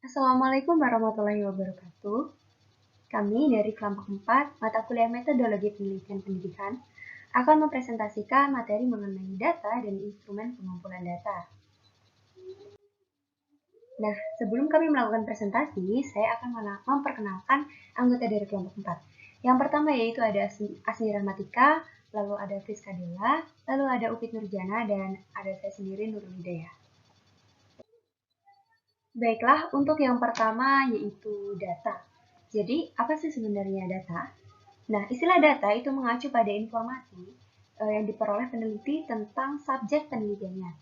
Assalamualaikum warahmatullahi wabarakatuh. Kami dari kelompok 4, mata kuliah Metodologi Penelitian Pendidikan, akan mempresentasikan materi mengenai data dan instrumen pengumpulan data. Nah, sebelum kami melakukan presentasi, saya akan memperkenalkan anggota dari kelompok 4. Yang pertama yaitu ada Asmi Rahmatika, lalu ada Friska Della, lalu ada Upit Nurjana, dan ada saya sendiri Nurul Hidayah. Baiklah, untuk yang pertama yaitu data. Jadi, apa sih sebenarnya data? Nah, istilah data itu mengacu pada informasi yang diperoleh peneliti tentang subjek penelitiannya.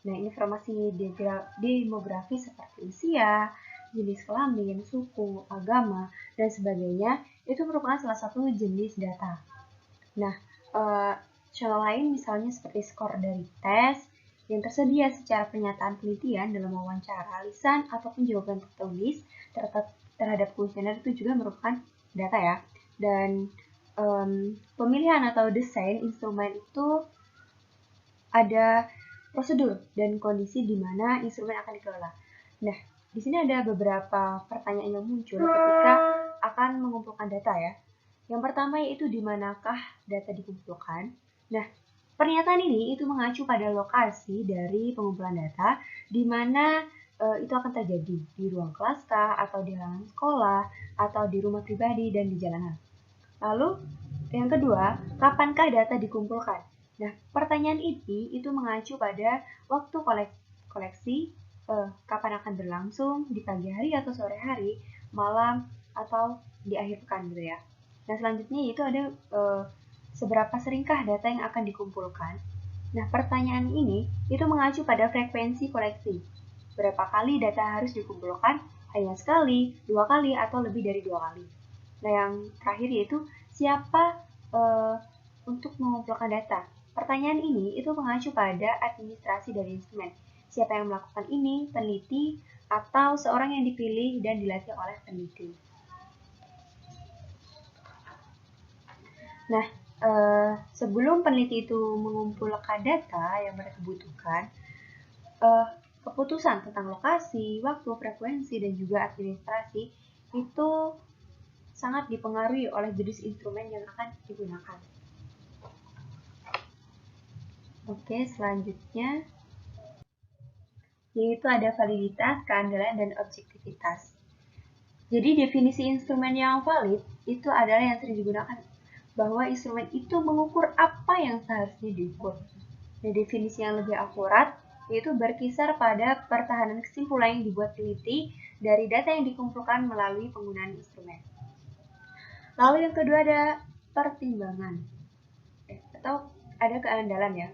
Nah, informasi demografi seperti usia, jenis kelamin, suku, agama, dan sebagainya itu merupakan salah satu jenis data. Nah, contoh lain misalnya seperti skor dari tes yang tersedia secara pernyataan penelitian dalam wawancara lisan ataupun jawaban tertulis terhadap kuesioner itu juga merupakan data ya. Dan pemilihan atau desain instrumen itu ada prosedur dan kondisi di mana instrumen akan dikelola. Nah, di sini ada beberapa pertanyaan yang muncul ketika akan mengumpulkan data ya. Yang pertama yaitu di manakah data dikumpulkan. Nah, pernyataan ini itu mengacu pada lokasi dari pengumpulan data di mana itu akan terjadi di ruang kelas kah, atau di halaman sekolah, atau di rumah pribadi dan di jalanan. Lalu yang kedua, kapankah data dikumpulkan? Nah, pertanyaan ini itu mengacu pada waktu koleksi, kapan akan berlangsung, di pagi hari atau sore hari, malam, atau di akhir pekan gitu ya. Nah, selanjutnya itu ada seberapa seringkah data yang akan dikumpulkan. Nah, pertanyaan ini itu mengacu pada frekuensi koleksi. Berapa kali data harus dikumpulkan? Hanya sekali, 2 kali, atau lebih dari 2 kali. Nah, yang terakhir yaitu siapa untuk mengumpulkan data. Pertanyaan ini itu mengacu pada administrasi dari instrumen. Siapa yang melakukan ini? Peneliti atau seorang yang dipilih dan dilatih oleh peneliti. Nah, sebelum peneliti itu mengumpulkan data yang mereka butuhkan, keputusan tentang lokasi, waktu, frekuensi, dan juga administrasi itu sangat dipengaruhi oleh jenis instrumen yang akan digunakan. Oke, selanjutnya yaitu ada validitas, keandalan, dan objektivitas. Jadi definisi instrumen yang valid itu adalah yang sering digunakan bahwa instrumen itu mengukur apa yang seharusnya diukur. Nah, definisi yang lebih akurat yaitu berkisar pada pertahanan kesimpulan yang dibuat peneliti dari data yang dikumpulkan melalui penggunaan instrumen. Lalu yang kedua ada pertimbangan atau ada keandalan ya.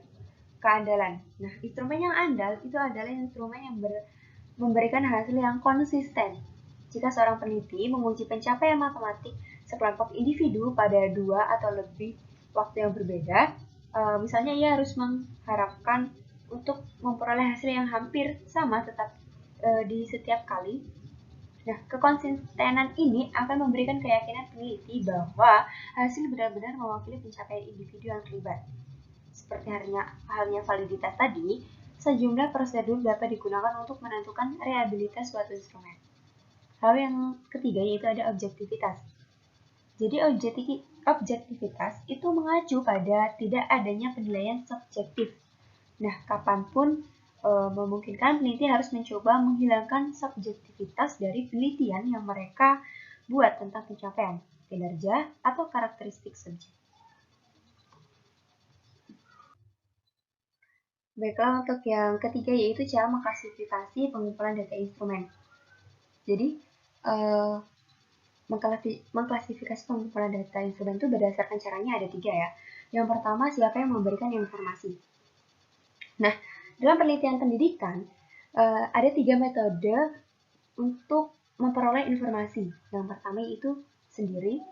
Keandalan. Nah, instrumen yang andal itu adalah instrumen yang memberikan hasil yang konsisten. Jika seorang peneliti menguji pencapaian matematik sekelompok individu pada 2 atau lebih waktu yang berbeda, misalnya ia harus mengharapkan untuk memperoleh hasil yang hampir sama tetap di setiap kali. Nah, kekonsistenan ini akan memberikan keyakinan peneliti bahwa hasil benar-benar mewakili pencapaian individu yang terlibat. Seperti halnya validitas tadi, sejumlah prosedur dapat digunakan untuk menentukan reliabilitas suatu instrumen. Lalu yang ketiga yaitu ada objektivitas. Jadi objektivitas itu mengacu pada tidak adanya penilaian subjektif. Nah, kapanpun memungkinkan peneliti harus mencoba menghilangkan subjektivitas dari penelitian yang mereka buat tentang pencapaian, kinerja, atau karakteristik subjek. Baiklah, untuk yang ketiga yaitu cara mengklasifikasi pengumpulan data instrumen. Jadi, mengklasifikasi pengumpulan data instrumen itu berdasarkan caranya ada 3 ya. Yang pertama, siapa yang memberikan informasi. Nah, dalam penelitian pendidikan, ada 3 metode untuk memperoleh informasi. Yang pertama itu sendiri,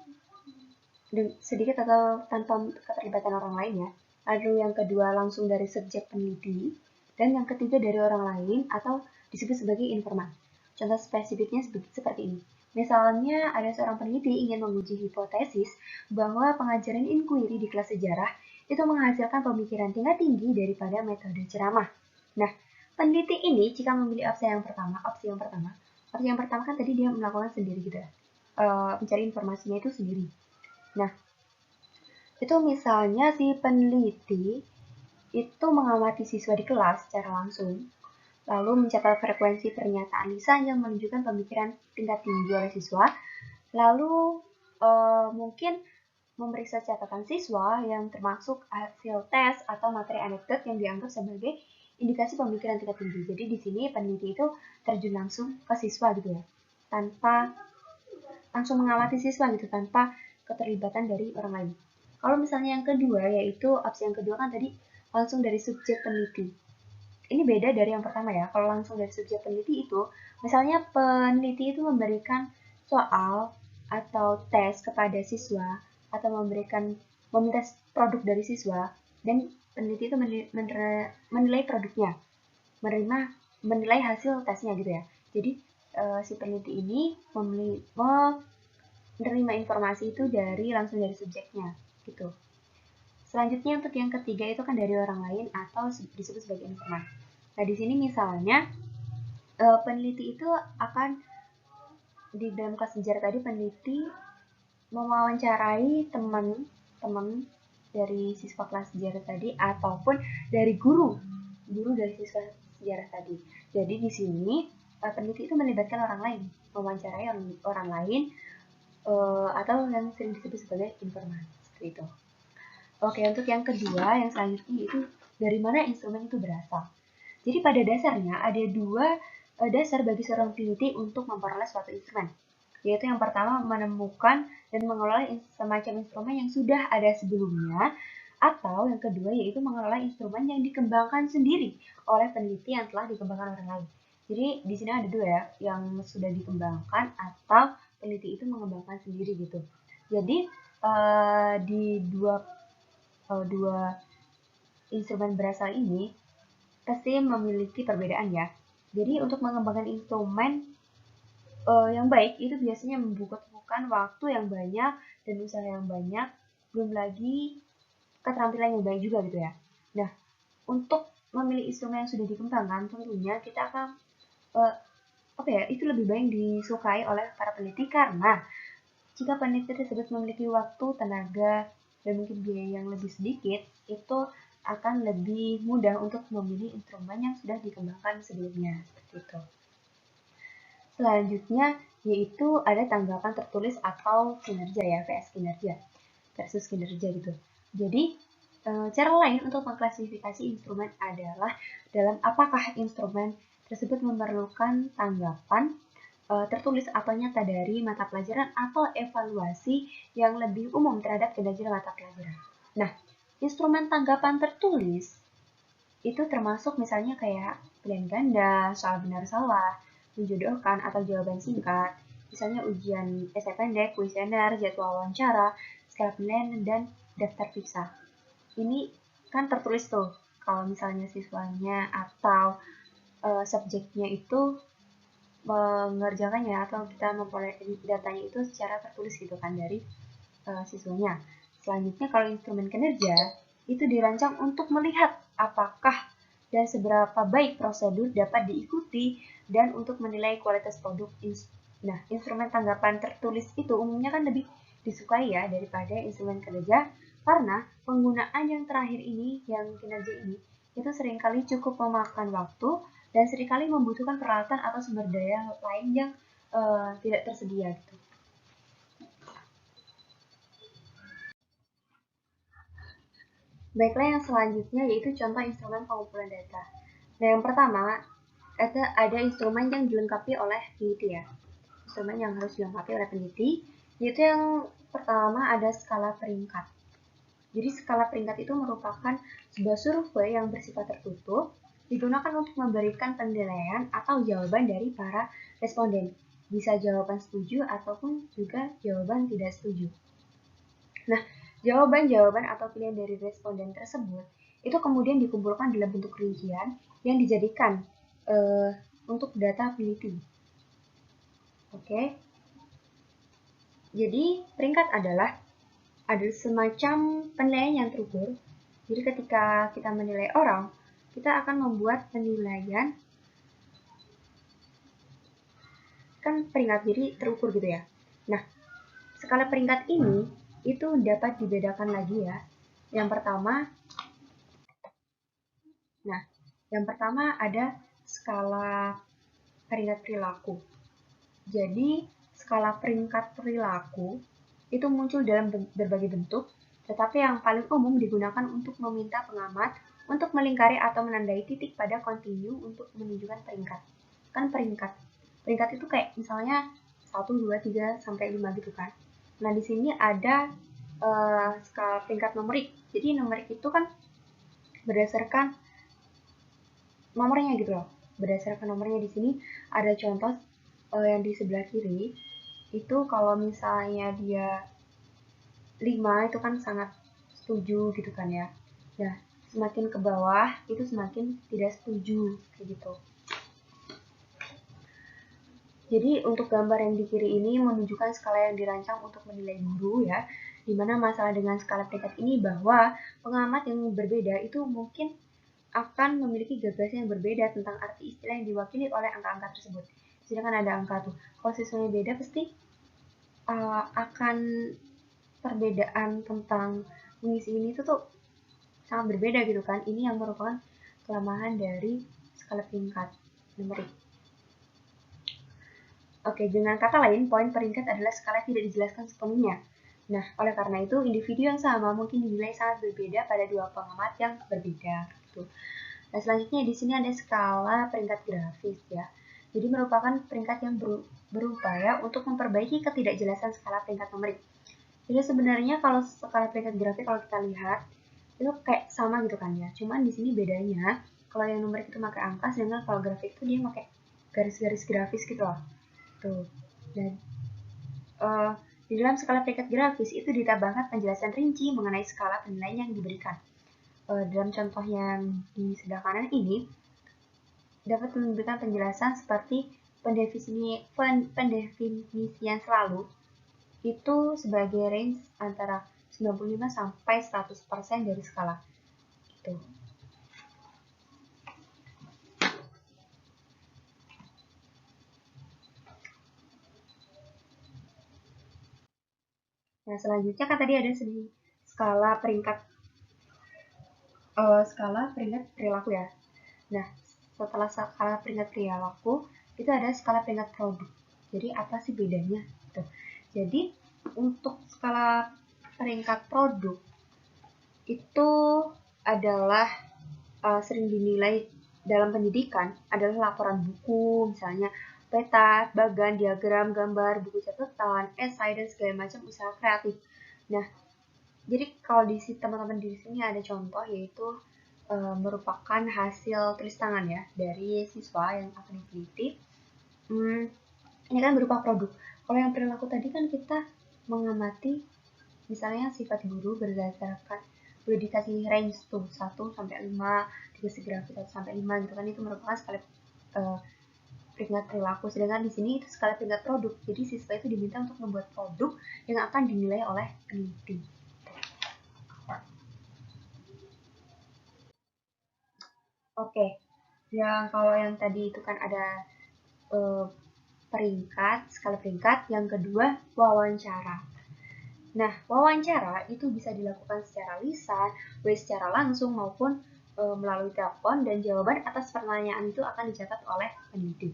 sedikit atau tanpa keterlibatan orang lain ya. Lalu yang kedua langsung dari subjek peneliti, dan yang ketiga dari orang lain atau disebut sebagai informan. Contoh spesifiknya seperti ini. Misalnya ada seorang peneliti ingin menguji hipotesis bahwa pengajaran inquiry di kelas sejarah itu menghasilkan pemikiran tingkat tinggi daripada metode ceramah. Nah, Peneliti ini jika memilih opsi yang pertama kan tadi dia melakukan sendiri gitu ya, mencari informasinya itu sendiri. Nah, itu misalnya si peneliti itu mengamati siswa di kelas secara langsung, lalu mencatat frekuensi pernyataan lisan yang menunjukkan pemikiran tingkat tinggi oleh siswa, lalu mungkin memeriksa catatan siswa yang termasuk hasil tes atau materi anekdot yang dianggap sebagai indikasi pemikiran tingkat tinggi. Jadi di sini peneliti itu terjun langsung ke siswa gitu ya, tanpa langsung mengamati siswa gitu, tanpa keterlibatan dari orang lain. Kalau misalnya yang kedua, yaitu opsi yang kedua kan tadi langsung dari subjek peneliti. Ini beda dari yang pertama ya. Kalau langsung dari subjek peneliti itu, misalnya peneliti itu memberikan soal atau tes kepada siswa atau meminta produk dari siswa, dan peneliti itu menilai produknya, menilai hasil tesnya gitu ya. Jadi si peneliti ini menerima informasi itu langsung dari subjeknya gitu. Selanjutnya untuk yang ketiga itu kan dari orang lain atau disebut sebagai informan. Nah, di sini misalnya peneliti itu akan di dalam kelas sejarah tadi peneliti mewawancarai teman-teman dari siswa kelas sejarah tadi ataupun dari guru dari siswa sejarah tadi. Jadi di sini peneliti itu melibatkan orang lain, mewawancarai orang lain atau yang sering disebut sebagai informan seperti itu. Oke, untuk yang kedua, yang selanjutnya itu dari mana instrumen itu berasal. Jadi pada dasarnya ada dua dasar bagi seorang peneliti untuk memperoleh suatu instrumen. Yaitu yang pertama menemukan dan mengelola semacam instrumen yang sudah ada sebelumnya, atau yang kedua yaitu mengelola instrumen yang dikembangkan sendiri oleh peneliti yang telah dikembangkan orang lain. Jadi di sini ada dua ya, yang sudah dikembangkan atau peneliti itu mengembangkan sendiri gitu. Jadi di dua instrumen berasal ini pasti memiliki perbedaan ya. Jadi untuk mengembangkan instrumen yang baik itu biasanya membutuhkan waktu yang banyak dan usaha yang banyak, belum lagi keterampilan yang baik juga gitu ya. Nah, untuk memilih instrumen yang sudah dikembangkan, tentunya kita akan itu lebih baik disukai oleh para peneliti karena jika peneliti tersebut memiliki waktu, tenaga, dan mungkin biaya yang lebih sedikit, itu akan lebih mudah untuk memilih instrumen yang sudah dikembangkan sebelumnya, seperti itu. Selanjutnya, yaitu ada tanggapan tertulis atau kinerja ya, VS kinerja, versus kinerja gitu. Jadi, cara lain untuk mengklasifikasi instrumen adalah dalam apakah instrumen tersebut memerlukan tanggapan tertulis atau nyata dari mata pelajaran atau evaluasi yang lebih umum terhadap kinerja mata pelajaran. Nah, instrumen tanggapan tertulis itu termasuk misalnya kayak pilihan ganda, soal benar salah, menjodohkan atau jawaban singkat, misalnya ujian esai pendek, kuesioner, jadwal wawancara, skala penilaian, dan daftar periksa. Ini kan tertulis tuh, kalau misalnya siswanya atau subjeknya itu mengerjakannya atau kita memperoleh datanya itu secara tertulis gitu kan dari siswanya. Selanjutnya kalau instrumen kinerja itu dirancang untuk melihat apakah dan seberapa baik prosedur dapat diikuti dan untuk menilai kualitas produk. Nah, instrumen tanggapan tertulis itu umumnya kan lebih disukai ya daripada instrumen kinerja karena penggunaan yang terakhir ini, yang kinerja ini, itu seringkali cukup memakan waktu dan seringkali membutuhkan peralatan atau sumber daya lain yang tidak tersedia gitu. Baiklah, yang selanjutnya yaitu contoh instrumen pengumpulan data. Nah, yang pertama, ada instrumen yang dilengkapi oleh peneliti ya. Instrumen yang harus dilengkapi oleh peneliti, yaitu yang pertama ada skala peringkat. Jadi skala peringkat itu merupakan sebuah survei yang bersifat tertutup, digunakan untuk memberikan penilaian atau jawaban dari para responden. Bisa jawaban setuju ataupun juga jawaban tidak setuju. Nah, jawaban-jawaban atau pilihan dari responden tersebut itu kemudian dikumpulkan dalam bentuk rincian yang dijadikan untuk data peneliti. Oke. Jadi, peringkat adalah semacam penilaian yang terukur. Jadi ketika kita menilai orang, kita akan membuat penilaian, kan peringkat, jadi terukur gitu ya. Nah, skala peringkat ini itu dapat dibedakan lagi ya. Yang pertama ada skala peringkat perilaku. Jadi, skala peringkat perilaku itu muncul dalam berbagai bentuk, tetapi yang paling umum digunakan untuk meminta pengamat untuk melingkari atau menandai titik pada kontinu untuk menunjukkan peringkat. Kan peringkat itu kayak misalnya 1, 2, 3, sampai 5 gitu kan. Nah, di sini ada skala peringkat numerik. Jadi numerik itu kan berdasarkan nomornya gitu loh. Berdasarkan nomornya di sini ada contoh yang di sebelah kiri. Itu kalau misalnya dia 5 itu kan sangat setuju gitu kan ya. Nah, semakin ke bawah itu semakin tidak setuju kayak gitu. Jadi untuk gambar yang di kiri ini menunjukkan skala yang dirancang untuk menilai guru ya, dimana masalah dengan skala peringkat ini bahwa pengamat yang berbeda itu mungkin akan memiliki gagasan yang berbeda tentang arti istilah yang diwakili oleh angka-angka tersebut. Sedangkan ada angka tuh, kalau siswanya beda pasti akan perbedaan tentang mengisi ini tuh sangat berbeda gitu kan. Ini yang merupakan kelemahan dari skala peringkat numerik. Oke, dengan kata lain, poin peringkat adalah skala yang tidak dijelaskan sepenuhnya. Nah, oleh karena itu, individu yang sama mungkin dinilai sangat berbeda pada dua pengamat yang berbeda. Gitu. Nah, selanjutnya di sini ada skala peringkat grafis ya. Jadi merupakan peringkat yang berupaya untuk memperbaiki ketidakjelasan skala peringkat numerik. Jadi sebenarnya kalau skala peringkat grafik kalau kita lihat itu kayak sama gitu kan ya. Cuman di sini bedanya kalau yang numerik itu pakai angka, sedangkan kalau grafik itu dia pakai garis-garis grafis gitu loh. Tuh. Dan di dalam skala peringkat grafis itu ditambahkan penjelasan rinci mengenai skala penilaian yang diberikan. Dalam contoh yang di sebelah kanan ini dapat memberikan penjelasan seperti pendefinisian selalu itu sebagai range antara 95 sampai 100% dari skala. Gitu. Nah, selanjutnya kan tadi ada skala peringkat perilaku ya. Nah, setelah skala peringkat perilaku, itu ada skala peringkat produk. Jadi, apa sih bedanya? Tuh. Jadi, untuk skala peringkat produk, itu adalah sering dinilai dalam pendidikan adalah laporan buku, misalnya peta, bagan, diagram, gambar, buku catatan, esai, dan segala macam usaha kreatif. Nah, jadi kalau di teman-teman di sini ada contoh yaitu merupakan hasil tulis tangan ya dari siswa yang akan diteliti. Ini kan berupa produk. Kalau yang perilaku tadi kan kita mengamati misalnya sifat guru berdasarkan udah dikasih range tuh 1 sampai 5, dikasih grafik 1 sampai 5 gitu kan, itu merupakan skala peringkat perilaku. Sedangkan di sini itu skala peringkat produk. Jadi siswa itu diminta untuk membuat produk yang akan dinilai oleh peneliti. Oke, yang kalau yang tadi itu kan ada peringkat, skala peringkat. Yang kedua, wawancara. Nah, wawancara itu bisa dilakukan secara lisan, baik secara langsung maupun melalui telepon, dan jawaban atas pertanyaan itu akan dicatat oleh peneliti.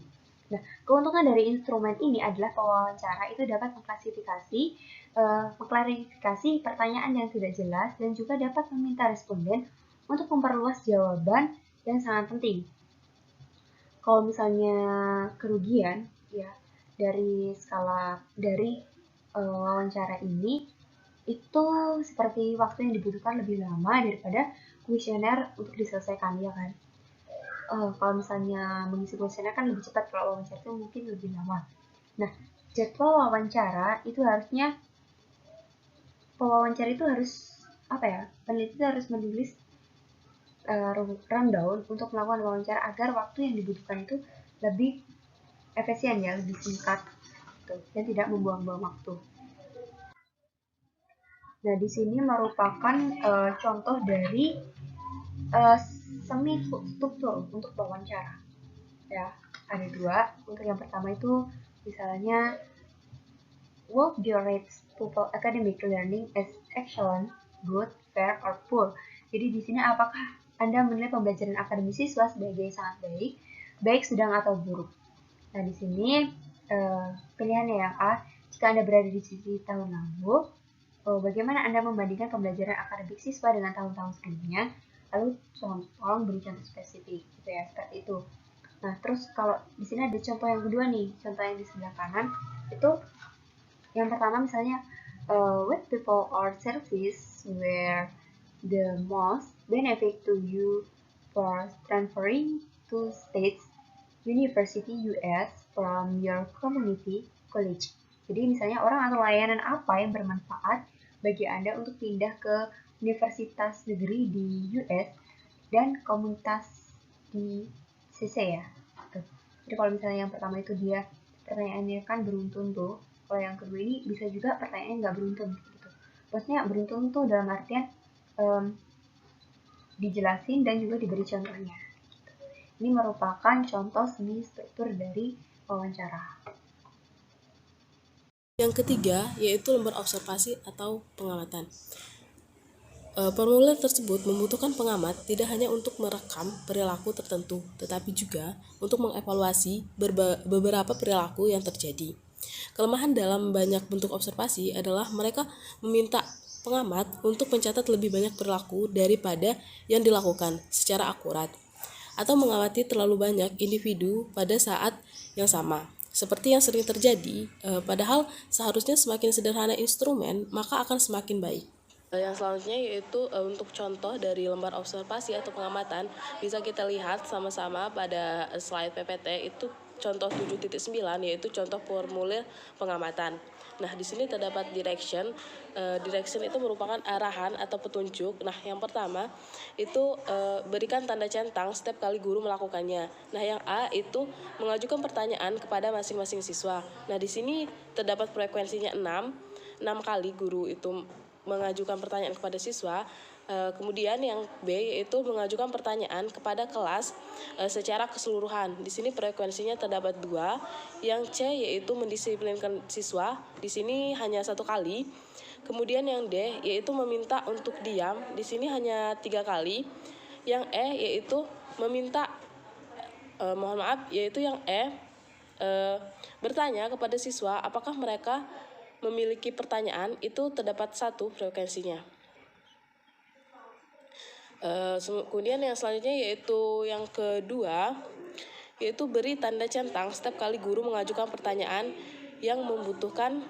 Nah, keuntungan dari instrumen ini adalah wawancara itu dapat mengklarifikasi pertanyaan yang tidak jelas dan juga dapat meminta responden untuk memperluas jawaban yang sangat penting. Kalau misalnya kerugian ya dari wawancara ini itu seperti waktu yang dibutuhkan lebih lama daripada kuesioner untuk diselesaikan ya kan. Kalau misalnya mengisi kuesioner kan lebih cepat, kalau wawancara itu mungkin lebih lama. Nah, jadwal wawancara itu harusnya pewawancara itu harus apa ya? Peneliti harus menulis rundown untuk melakukan wawancara agar waktu yang dibutuhkan itu lebih efisien ya, lebih singkat gitu, dan tidak membuang-buang waktu. Nah, di sini merupakan contoh dari semi struktur untuk wawancara. Ya, ada dua. Untuk yang pertama itu misalnya what rates pupil academic learning as excellent, good, fair, or poor. Jadi di sini apakah Anda menilai pembelajaran akademis siswa sebagai sangat baik, baik, sedang, atau buruk? Nah, di sini pilihannya yang A, jika Anda berada di sisi tahun lalu, bagaimana Anda membandingkan pembelajaran akademik siswa dengan tahun-tahun sebelumnya? Lalu tolong beri contoh spesifik, gitu ya, seperti itu. Nah, terus kalau di sini ada contoh yang kedua nih, contoh yang di sebelah kanan itu yang pertama misalnya what people or service were the most benefit to you for transferring to states university US from your community college. Jadi misalnya orang atau layanan apa yang bermanfaat bagi Anda untuk pindah ke universitas negeri di US dan komunitas di CC ya. Jadi kalau misalnya yang pertama itu dia pertanyaannya kan beruntun tuh, kalau yang kedua ini bisa juga pertanyaannya nggak beruntun gitu. Maksudnya beruntun tuh dalam artian dijelasin dan juga diberi contohnya. Ini merupakan contoh semi struktur dari wawancara. Yang ketiga yaitu lembar observasi atau pengamatan. Formulir tersebut membutuhkan pengamat tidak hanya untuk merekam perilaku tertentu, tetapi juga untuk mengevaluasi beberapa perilaku yang terjadi. Kelemahan dalam banyak bentuk observasi adalah mereka meminta pengamat untuk mencatat lebih banyak perilaku daripada yang dilakukan secara akurat, atau mengamati terlalu banyak individu pada saat yang sama. Seperti yang sering terjadi, padahal seharusnya semakin sederhana instrumen, maka akan semakin baik. Yang selanjutnya yaitu untuk contoh dari lembar observasi atau pengamatan, bisa kita lihat sama-sama pada slide PPT itu contoh 7.9 yaitu contoh formulir pengamatan. Nah, di sini terdapat direction. Direction itu merupakan arahan atau petunjuk. Nah, yang pertama itu berikan tanda centang setiap kali guru melakukannya. Nah, yang A itu mengajukan pertanyaan kepada masing-masing siswa. Nah, di sini terdapat frekuensinya 6 kali guru itu mengajukan pertanyaan kepada siswa. Kemudian yang B yaitu mengajukan pertanyaan kepada kelas secara keseluruhan. Di sini frekuensinya terdapat 2. Yang C yaitu mendisiplinkan siswa. Di sini hanya 1 kali. Kemudian yang D yaitu meminta untuk diam. Di sini hanya 3 kali. Yang E yaitu meminta yaitu yang E bertanya kepada siswa apakah mereka memiliki pertanyaan, itu terdapat 1 frekuensinya. Kemudian yang selanjutnya yaitu yang kedua, yaitu beri tanda centang setiap kali guru mengajukan pertanyaan yang membutuhkan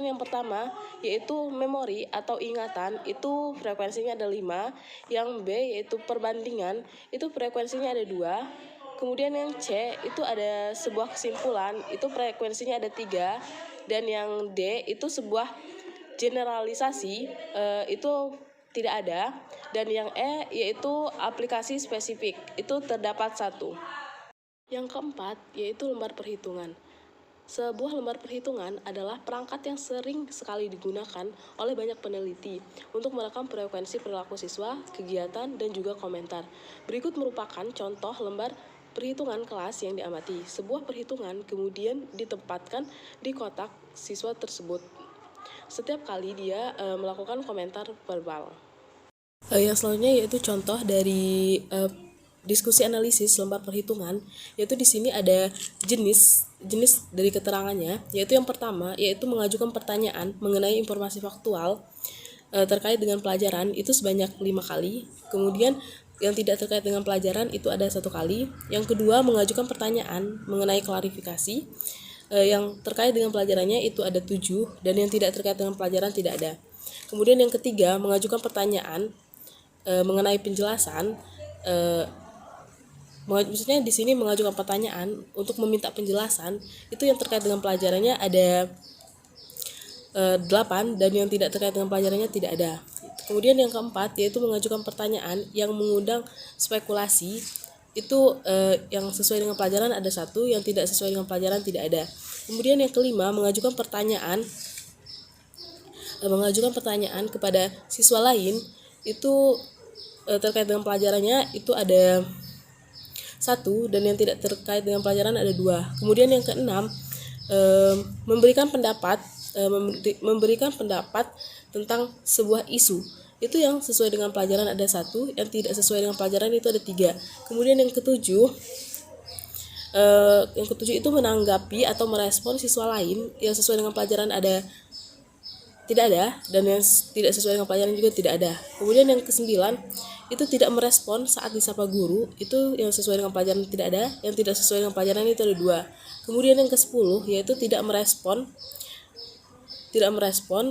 yang pertama yaitu memori atau ingatan, itu frekuensinya ada 5. Yang B yaitu perbandingan, itu frekuensinya ada 2. Kemudian yang C itu ada sebuah kesimpulan, itu frekuensinya ada 3. Dan yang D itu sebuah generalisasi, itu tidak ada. Dan yang E yaitu aplikasi spesifik, itu terdapat 1. Yang keempat yaitu lembar perhitungan. Sebuah lembar perhitungan adalah perangkat yang sering sekali digunakan oleh banyak peneliti untuk merekam frekuensi perilaku siswa, kegiatan, dan juga komentar. Berikut merupakan contoh lembar perhitungan kelas yang diamati. Sebuah perhitungan kemudian ditempatkan di kotak siswa tersebut setiap kali dia melakukan komentar verbal. Yang selanjutnya yaitu contoh dari diskusi analisis lembar perhitungan, yaitu di sini ada jenis dari keterangannya, yaitu yang pertama yaitu mengajukan pertanyaan mengenai informasi faktual terkait dengan pelajaran itu sebanyak 5 kali. Kemudian yang tidak terkait dengan pelajaran itu ada 1 kali. Yang kedua mengajukan pertanyaan mengenai klarifikasi. Yang terkait dengan pelajarannya itu ada 7, dan yang tidak terkait dengan pelajaran tidak ada. Kemudian yang ketiga mengajukan pertanyaan mengenai penjelasan. Maksudnya di sini mengajukan pertanyaan untuk meminta penjelasan, itu yang terkait dengan pelajarannya ada 8, dan yang tidak terkait dengan pelajarannya tidak ada. Kemudian yang keempat yaitu mengajukan pertanyaan yang mengundang spekulasi, itu yang sesuai dengan pelajaran ada 1, yang tidak sesuai dengan pelajaran tidak ada. Kemudian yang kelima mengajukan pertanyaan kepada siswa lain, itu terkait dengan pelajarannya itu ada 1, dan yang tidak terkait dengan pelajaran ada 2. Kemudian yang keenam, memberikan pendapat tentang sebuah isu. Itu yang sesuai dengan pelajaran ada 1, yang tidak sesuai dengan pelajaran itu ada 3. Kemudian yang ketujuh itu menanggapi atau merespon siswa lain yang sesuai dengan pelajaran tidak ada, dan yang tidak sesuai dengan pelajaran juga tidak ada. Kemudian yang kesembilan itu tidak merespon saat disapa guru, itu yang sesuai dengan pelajaran tidak ada, yang tidak sesuai dengan pelajaran itu ada 2. Kemudian yang ke-10 yaitu tidak merespon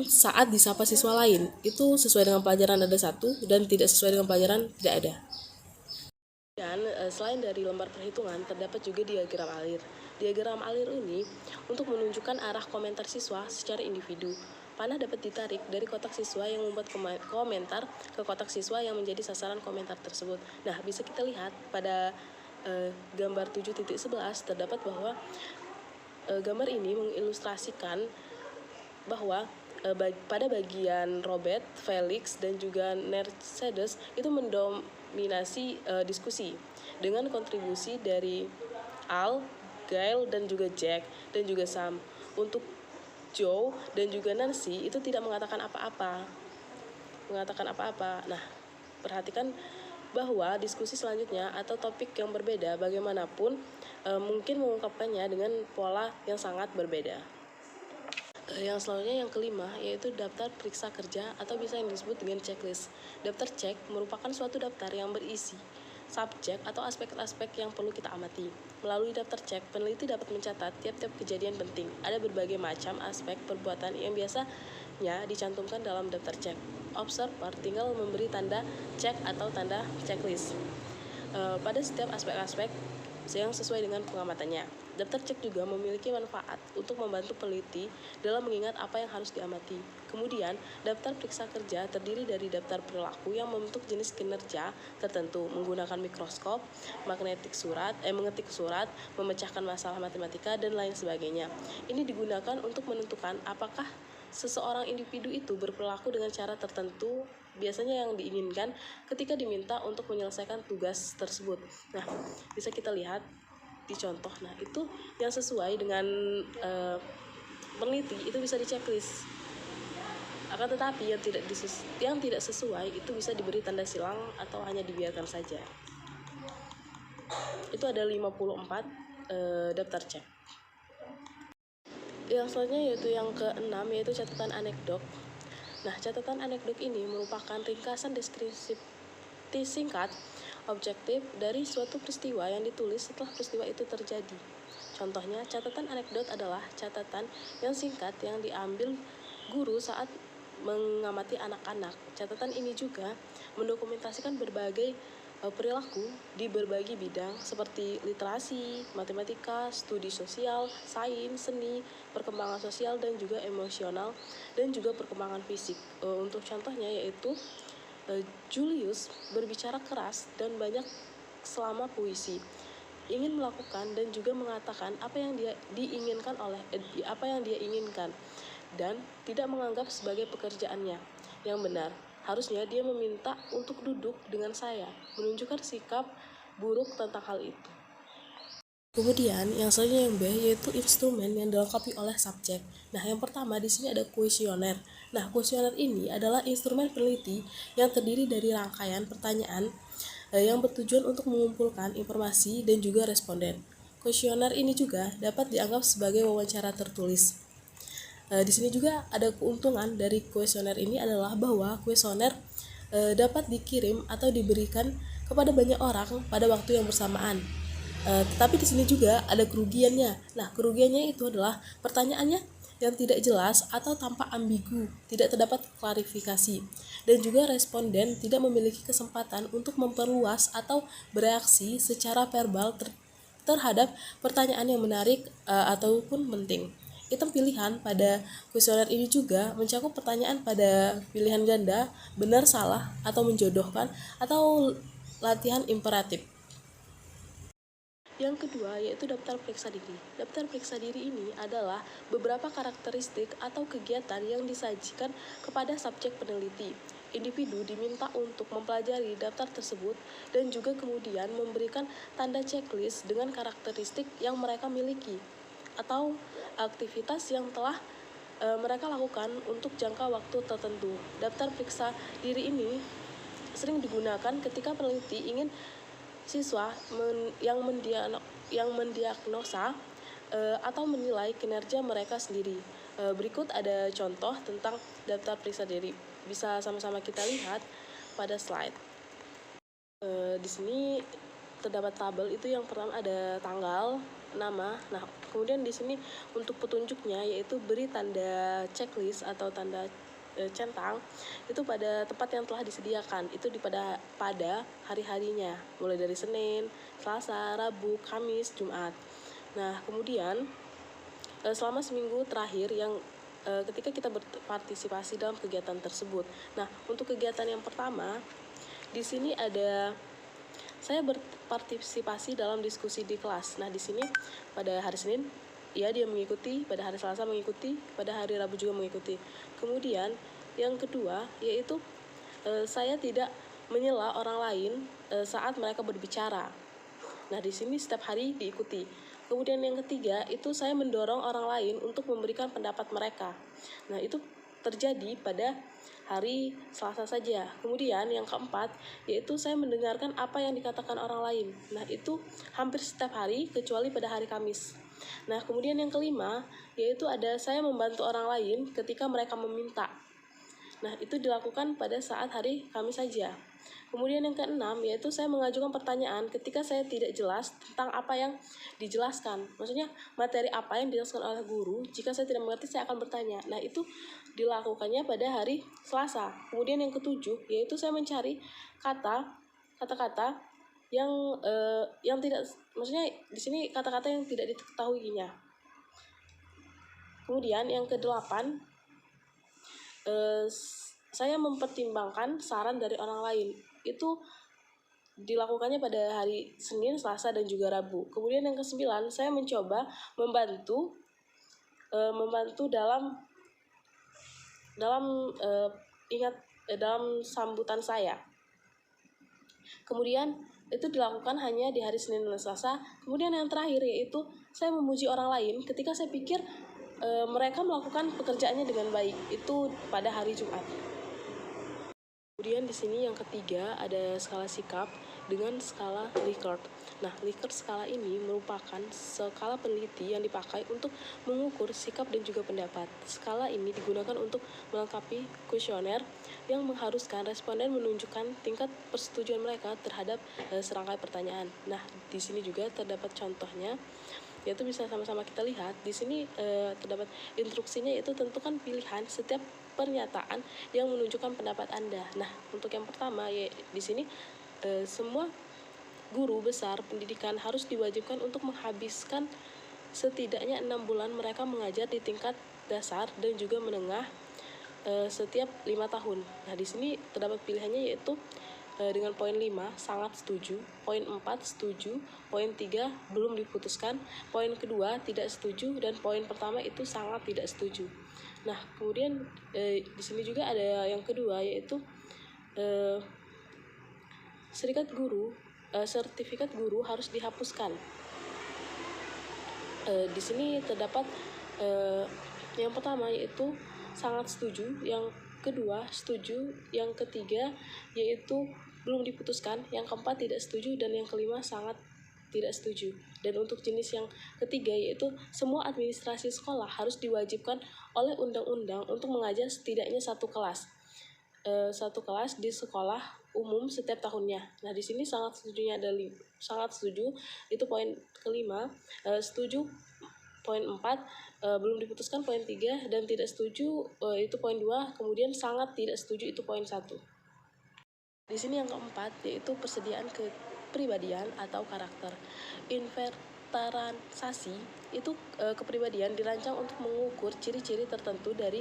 saat disapa siswa lain, itu sesuai dengan pelajaran ada 1, dan tidak sesuai dengan pelajaran tidak ada. Dan selain dari lembar perhitungan, terdapat juga diagram alir. Diagram alir ini untuk menunjukkan arah komentar siswa secara individu. Panah dapat ditarik dari kotak siswa yang membuat komentar ke kotak siswa yang menjadi sasaran komentar tersebut. Nah, bisa kita lihat pada gambar 7.11 terdapat bahwa gambar ini mengilustrasikan bahwa pada bagian Robert, Felix, dan juga Mercedes itu mendominasi diskusi dengan kontribusi dari Al, Gail, dan juga Jack, dan juga Sam. Untuk Joe dan juga Nancy itu tidak mengatakan apa-apa. Nah, perhatikan bahwa diskusi selanjutnya atau topik yang berbeda bagaimanapun mungkin mengungkapkannya dengan pola yang sangat berbeda. Yang selanjutnya yang kelima yaitu daftar periksa kerja atau bisa yang disebut dengan checklist. Daftar cek merupakan suatu daftar yang berisi subjek atau aspek-aspek yang perlu kita amati. Melalui daftar cek, peneliti dapat mencatat tiap-tiap kejadian penting. Ada berbagai macam aspek perbuatan yang biasanya dicantumkan dalam daftar cek. Observer tinggal memberi tanda cek atau tanda checklist pada setiap aspek-aspek yang sesuai dengan pengamatannya. Daftar cek juga memiliki manfaat untuk membantu peneliti dalam mengingat apa yang harus diamati. Kemudian, daftar periksa kerja terdiri dari daftar perilaku yang membentuk jenis kinerja tertentu menggunakan mikroskop, mengetik surat, memecahkan masalah matematika, dan lain sebagainya. Ini digunakan untuk menentukan apakah seseorang individu itu berperilaku dengan cara tertentu biasanya yang diinginkan ketika diminta untuk menyelesaikan tugas tersebut. Nah, bisa kita lihat di contoh. Nah, itu yang sesuai dengan peneliti itu bisa di checklist. Akan tetapi yang tidak sesuai itu bisa diberi tanda silang atau hanya dibiarkan saja. Itu ada 54 daftar cek. Yang selanjutnya yaitu yang ke-6 yaitu catatan anekdot. Nah, catatan anekdot ini merupakan ringkasan deskripsi singkat objektif dari suatu peristiwa yang ditulis setelah peristiwa itu terjadi. Contohnya, catatan anekdot adalah catatan yang singkat yang diambil guru saat mengamati anak-anak. Catatan ini juga mendokumentasikan berbagai perilaku di berbagai bidang seperti literasi, matematika, studi sosial, sains, seni, perkembangan sosial dan juga emosional, dan juga perkembangan fisik. Untuk contohnya yaitu Julius berbicara keras dan banyak selama puisi, ingin melakukan dan juga mengatakan apa yang dia inginkan dan tidak menganggap sebagai pekerjaannya yang benar. Harusnya dia meminta untuk duduk dengan saya, menunjukkan sikap buruk tentang hal itu. Kemudian yang selanjutnya yang B yaitu instrumen yang dilengkapi oleh subjek. Nah, yang pertama di sini ada kuesioner. Nah, kuesioner ini adalah instrumen peneliti yang terdiri dari rangkaian pertanyaan yang bertujuan untuk mengumpulkan informasi dan juga responden. Kuesioner ini juga dapat dianggap sebagai wawancara tertulis. Di sini juga ada keuntungan dari kuesioner ini adalah bahwa kuesioner dapat dikirim atau diberikan kepada banyak orang pada waktu yang bersamaan. Tetapi di sini juga ada kerugiannya. Nah, kerugiannya itu adalah pertanyaannya yang tidak jelas atau tampak ambigu, tidak terdapat klarifikasi, dan juga responden tidak memiliki kesempatan untuk memperluas atau bereaksi secara verbal terhadap pertanyaan yang menarik ataupun penting. Item pilihan pada kuesioner ini juga mencakup pertanyaan pada pilihan ganda, benar, salah, atau menjodohkan, atau latihan imperatif. Yang kedua yaitu daftar periksa diri. Daftar periksa diri ini adalah beberapa karakteristik atau kegiatan yang disajikan kepada subjek peneliti. individu diminta untuk mempelajari daftar tersebut dan juga kemudian memberikan tanda checklist dengan karakteristik yang mereka miliki atau aktivitas yang telah mereka lakukan untuk jangka waktu tertentu. Daftar periksa diri ini sering digunakan ketika peneliti ingin siswa yang mendiagnosa atau menilai kinerja mereka sendiri. Berikut ada contoh tentang daftar periksa diri. Bisa sama-sama kita lihat pada slide. Di sini terdapat tabel, itu yang pertama ada tanggal, nama. Nah, kemudian di sini untuk petunjuknya yaitu beri tanda checklist atau tanda centang itu pada tempat yang telah disediakan, itu pada hari-harinya, mulai dari Senin, Selasa, Rabu, Kamis, Jumat. Nah, kemudian selama seminggu terakhir yang ketika kita berpartisipasi dalam kegiatan tersebut. Nah, untuk kegiatan yang pertama di sini ada saya berpartisipasi dalam diskusi di kelas. Nah, di sini pada hari Senin ya dia mengikuti, pada hari Selasa mengikuti, pada hari Rabu juga mengikuti. Kemudian yang kedua yaitu saya tidak menyela orang lain saat mereka berbicara. Nah, di sini setiap hari diikuti. Kemudian yang ketiga itu saya mendorong orang lain untuk memberikan pendapat mereka. Nah, itu terjadi pada hari Selasa saja. Kemudian yang keempat yaitu saya mendengarkan apa yang dikatakan orang lain. Nah, itu hampir setiap hari kecuali pada hari Kamis. Nah, kemudian yang kelima yaitu ada saya membantu orang lain ketika mereka meminta. Nah, itu dilakukan pada saat hari Kamis saja. Kemudian yang keenam yaitu saya mengajukan pertanyaan ketika saya tidak jelas tentang apa yang dijelaskan. Maksudnya materi apa yang dijelaskan oleh guru, jika saya tidak mengerti saya akan bertanya. Nah, itu dilakukannya pada hari Selasa. Kemudian yang ketujuh yaitu saya mencari kata-kata yang tidak, maksudnya di sini kata-kata yang tidak diketahuinya. Kemudian yang kedelapan saya mempertimbangkan saran dari orang lain. Itu dilakukannya pada hari Senin, Selasa, dan juga Rabu. Kemudian yang kesembilan, saya mencoba membantu dalam sambutan saya. Kemudian itu dilakukan hanya di hari Senin dan Selasa. Kemudian yang terakhir yaitu saya memuji orang lain ketika saya pikir mereka melakukan pekerjaannya dengan baik. Itu pada hari Jumat. Kemudian di sini yang ketiga ada skala sikap dengan skala Likert. Nah, Likert skala ini merupakan skala peneliti yang dipakai untuk mengukur sikap dan juga pendapat. Skala ini digunakan untuk melengkapi kuesioner yang mengharuskan responden menunjukkan tingkat persetujuan mereka terhadap serangkai pertanyaan. Nah, di sini juga terdapat contohnya, yaitu bisa sama-sama kita lihat. Di sini terdapat instruksinya, yaitu tentukan pilihan setiap pernyataan yang menunjukkan pendapat Anda. Nah, untuk yang pertama ya di sini semua guru besar pendidikan harus diwajibkan untuk menghabiskan setidaknya 6 bulan mereka mengajar di tingkat dasar dan juga menengah setiap 5 tahun. Nah, di sini terdapat pilihannya yaitu dengan poin 5 sangat setuju, poin 4 setuju, poin 3 belum diputuskan, poin kedua tidak setuju, dan poin pertama itu sangat tidak setuju. Nah, kemudian di sini juga ada yang kedua yaitu sertifikat guru harus dihapuskan. Di sini terdapat yang pertama yaitu sangat setuju, yang kedua setuju, yang ketiga yaitu belum diputuskan, yang keempat tidak setuju, dan yang kelima sangat tidak setuju. Dan untuk jenis yang ketiga yaitu semua administrasi sekolah harus diwajibkan oleh undang-undang untuk mengajar setidaknya satu kelas di sekolah umum setiap tahunnya. Nah, di sini sangat setujunya ada sangat setuju itu poin kelima, setuju poin 4, belum diputuskan poin 3, dan tidak setuju itu poin 2, kemudian sangat tidak setuju itu poin 1. Di sini yang keempat yaitu persediaan kepribadian atau karakter. Inventarisasi itu kepribadian dirancang untuk mengukur ciri-ciri tertentu dari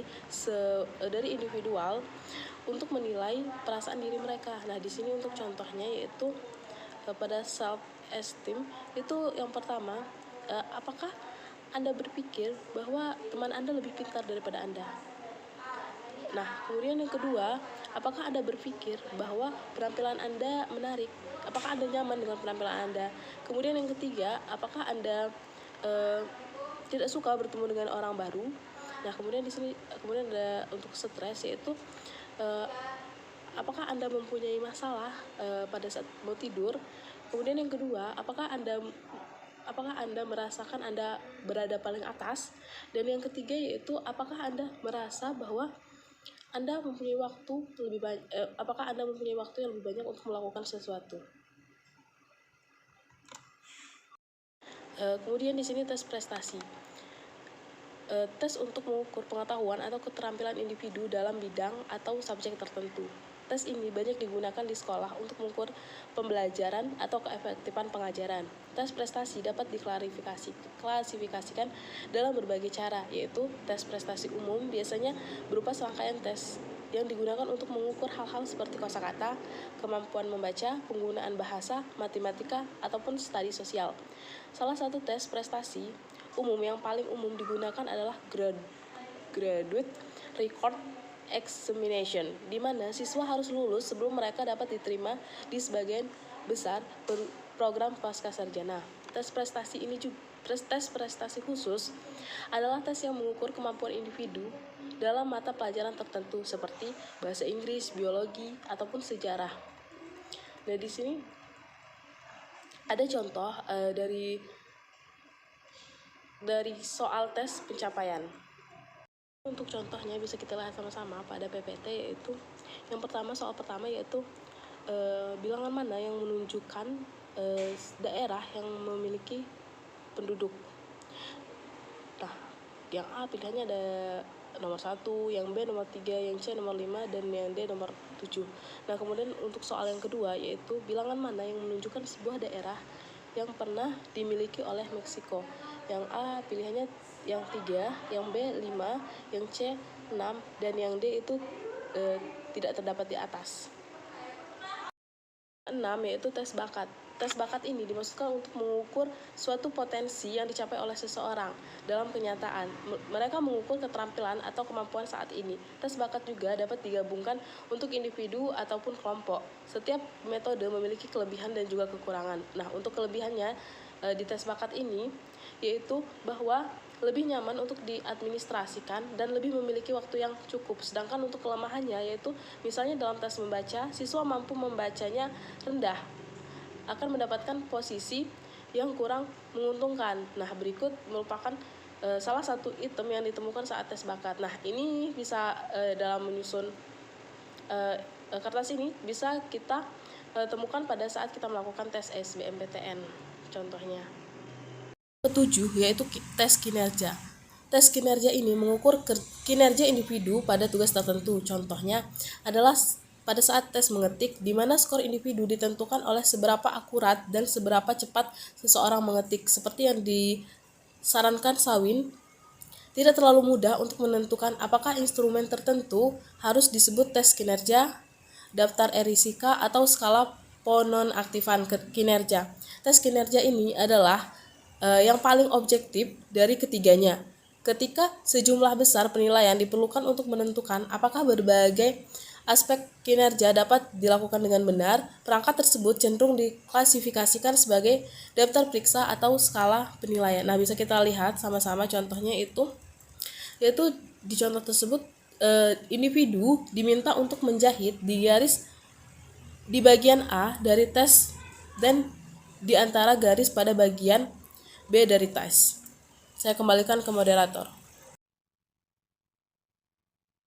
individual untuk menilai perasaan diri mereka. Nah, di sini untuk contohnya yaitu pada self esteem itu yang pertama, apakah Anda berpikir bahwa teman Anda lebih pintar daripada Anda? Nah, kemudian yang kedua, apakah Anda berpikir bahwa penampilan Anda menarik? Apakah Anda nyaman dengan penampilan Anda? Kemudian yang ketiga, apakah Anda tidak suka bertemu dengan orang baru? Nah, kemudian di sini kemudian ada untuk stres, yaitu eh, apakah Anda mempunyai masalah pada saat mau tidur? Kemudian yang kedua, apakah Anda merasakan Anda berada paling atas? Dan yang ketiga yaitu apakah Anda merasa bahwa Anda mempunyai waktu lebih banyak, apakah Anda mempunyai waktu yang lebih banyak untuk melakukan sesuatu? Kemudian di sini tes prestasi. Tes untuk mengukur pengetahuan atau keterampilan individu dalam bidang atau subjek tertentu. Tes ini banyak digunakan di sekolah untuk mengukur pembelajaran atau keefektifan pengajaran. Tes prestasi dapat diklasifikasikan dalam berbagai cara, yaitu tes prestasi umum biasanya berupa serangkaian tes yang digunakan untuk mengukur hal-hal seperti kosakata, kemampuan membaca, penggunaan bahasa, matematika, ataupun studi sosial. Salah satu tes prestasi umum yang paling umum digunakan adalah Graduate Record Examination, di mana siswa harus lulus sebelum mereka dapat diterima di sebagian besar program pascasarjana. Tes prestasi khusus adalah tes yang mengukur kemampuan individu dalam mata pelajaran tertentu seperti bahasa Inggris, biologi, ataupun sejarah. Nah, di sini ada contoh dari soal tes pencapaian. Untuk contohnya bisa kita lihat sama-sama pada PPT, yaitu yang pertama, soal pertama yaitu bilangan mana yang menunjukkan daerah yang memiliki penduduk. Nah, yang A pilihannya ada nomor 1, yang B nomor 3, yang C nomor 5, dan yang D nomor 7. Nah, kemudian untuk soal yang kedua yaitu bilangan mana yang menunjukkan sebuah daerah yang pernah dimiliki oleh Meksiko. Yang A pilihannya yang 3, yang B 5, yang C 6, dan yang D itu tidak terdapat di atas. 6 yaitu tes bakat. Tes bakat ini dimaksudkan untuk mengukur suatu potensi yang dicapai oleh seseorang dalam kenyataan. Mereka mengukur keterampilan atau kemampuan saat ini. Tes bakat juga dapat digabungkan untuk individu ataupun kelompok. Setiap metode memiliki kelebihan dan juga kekurangan. Nah, untuk kelebihannya di tes bakat ini yaitu bahwa lebih nyaman untuk diadministrasikan dan lebih memiliki waktu yang cukup. Sedangkan untuk kelemahannya yaitu misalnya dalam tes membaca, siswa mampu membacanya rendah akan mendapatkan posisi yang kurang menguntungkan. Nah, berikut merupakan salah satu item yang ditemukan saat tes bakat. Nah, ini bisa dalam menyusun kertas ini bisa kita temukan pada saat kita melakukan tes SBMPTN contohnya. Ketujuh yaitu tes kinerja. Tes kinerja ini mengukur kinerja individu pada tugas tertentu. Contohnya adalah pada saat tes mengetik, di mana skor individu ditentukan oleh seberapa akurat dan seberapa cepat seseorang mengetik. Seperti yang disarankan Sawin, tidak terlalu mudah untuk menentukan apakah instrumen tertentu harus disebut tes kinerja, daftar erisika, atau skala penonaktifan kinerja. Tes kinerja ini adalah yang paling objektif dari ketiganya. Ketika sejumlah besar penilaian diperlukan untuk menentukan apakah berbagai aspek kinerja dapat dilakukan dengan benar, perangkat tersebut cenderung diklasifikasikan sebagai daftar periksa atau skala penilaian. Nah, bisa kita lihat sama-sama contohnya yaitu di contoh tersebut individu diminta untuk menjahit di garis di bagian A dari tes dan di antara garis pada bagian B dari tes. Saya kembalikan ke moderator.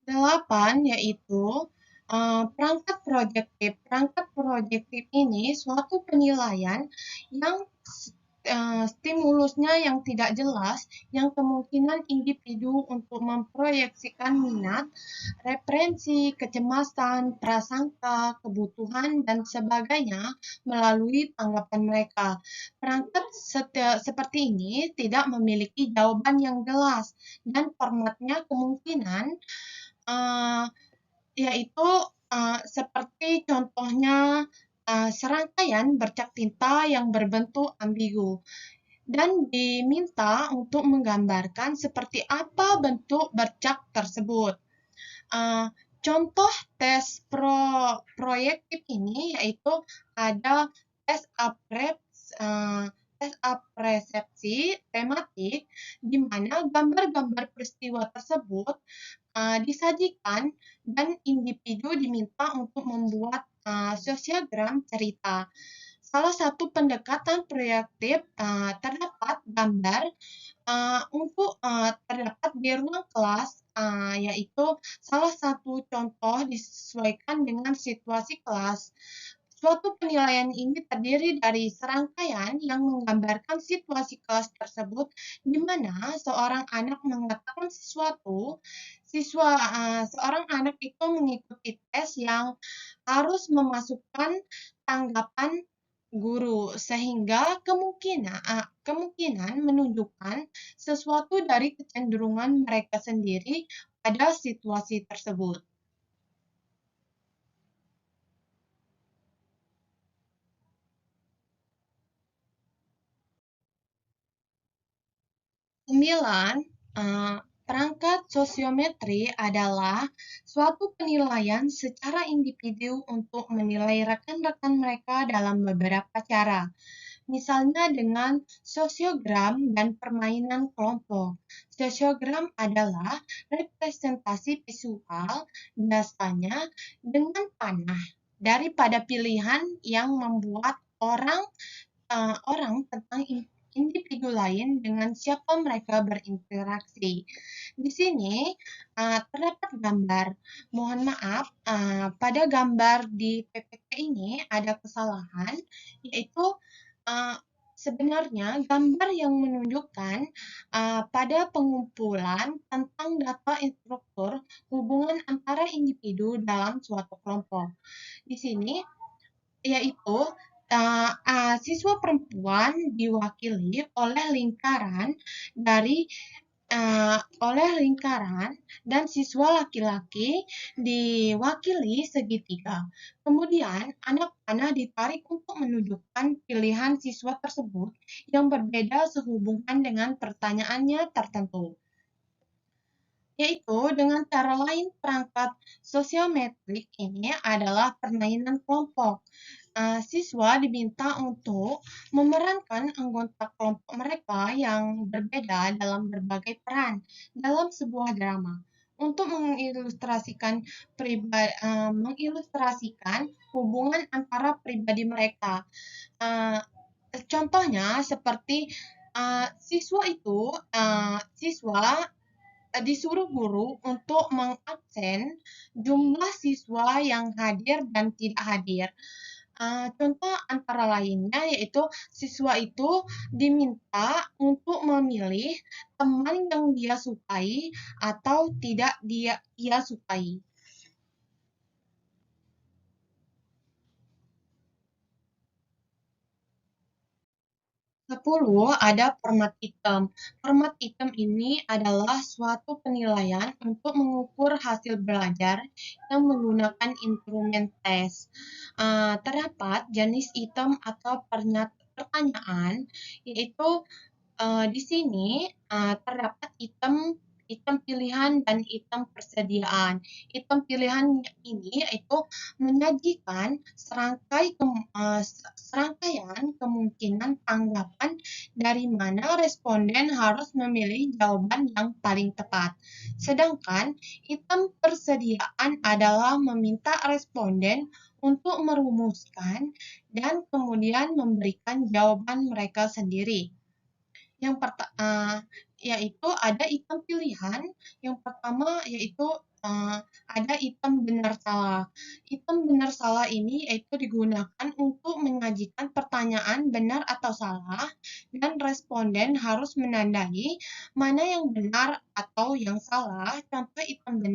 8 yaitu perangkat proyektif. Perangkat proyektif ini suatu penilaian yang stimulusnya yang tidak jelas, yang kemungkinan individu untuk memproyeksikan minat, referensi, kecemasan, prasangka, kebutuhan, dan sebagainya melalui tanggapan mereka. Perangkat seperti ini tidak memiliki jawaban yang jelas, dan formatnya kemungkinan yaitu seperti contohnya serangkaian bercak tinta yang berbentuk ambigu dan diminta untuk menggambarkan seperti apa bentuk bercak tersebut. Uh, Contoh tes proyektif ini yaitu ada tes uh, tes apresepsi tematik di mana gambar-gambar peristiwa tersebut disajikan dan individu diminta untuk membuat sosiogram cerita. Salah satu pendekatan proyektif terdapat gambar terdapat di ruang kelas, yaitu salah satu contoh disesuaikan dengan situasi kelas. Suatu penilaian ini terdiri dari serangkaian yang menggambarkan situasi kelas tersebut, di mana seorang anak mengatakan sesuatu, seorang anak itu mengikuti tes yang harus memasukkan tanggapan guru, sehingga kemungkinan menunjukkan sesuatu dari kecenderungan mereka sendiri pada situasi tersebut. Sembilan, perangkat sosiometri adalah suatu penilaian secara individu untuk menilai rekan-rekan mereka dalam beberapa cara. Misalnya dengan sosiogram dan permainan kelompok. Sosiogram adalah representasi visual, biasanya dengan panah, daripada pilihan yang membuat orang tentang individu lain dengan siapa mereka berinteraksi. Di sini terdapat gambar. Mohon maaf, pada gambar di PPT ini ada kesalahan, yaitu sebenarnya gambar yang menunjukkan pada pengumpulan tentang data instruktur hubungan antara individu dalam suatu kelompok. Di sini yaitu siswa perempuan diwakili oleh lingkaran dan siswa laki-laki diwakili segitiga. Kemudian anak panah ditarik untuk menunjukkan pilihan siswa tersebut yang berbeda sehubungan dengan pertanyaannya tertentu. Yaitu dengan cara lain, perangkat sosiometrik ini adalah permainan kelompok. Siswa diminta untuk memerankan anggota kelompok mereka yang berbeda dalam berbagai peran dalam sebuah drama untuk mengilustrasikan hubungan antara pribadi mereka. Contohnya seperti siswa disuruh guru untuk mengabsen jumlah siswa yang hadir dan tidak hadir. Contoh antara lainnya yaitu siswa itu diminta untuk memilih teman yang dia sukai atau tidak ia sukai. 10 ada format item. Format item ini adalah suatu penilaian untuk mengukur hasil belajar yang menggunakan instrumen tes. Terdapat jenis item atau pertanyaan, yaitu di sini terdapat item pilihan dan item persediaan. Item pilihan ini yaitu menyajikan serangkaian kemungkinan tanggapan dari mana responden harus memilih jawaban yang paling tepat. Sedangkan item persediaan adalah meminta responden untuk merumuskan dan kemudian memberikan jawaban mereka sendiri. Yaitu ada item pilihan. Yang pertama yaitu ada item benar salah. Item benar salah ini yaitu digunakan untuk menyajikan pertanyaan benar atau salah dan responden harus menandai mana yang benar atau yang salah. Contoh item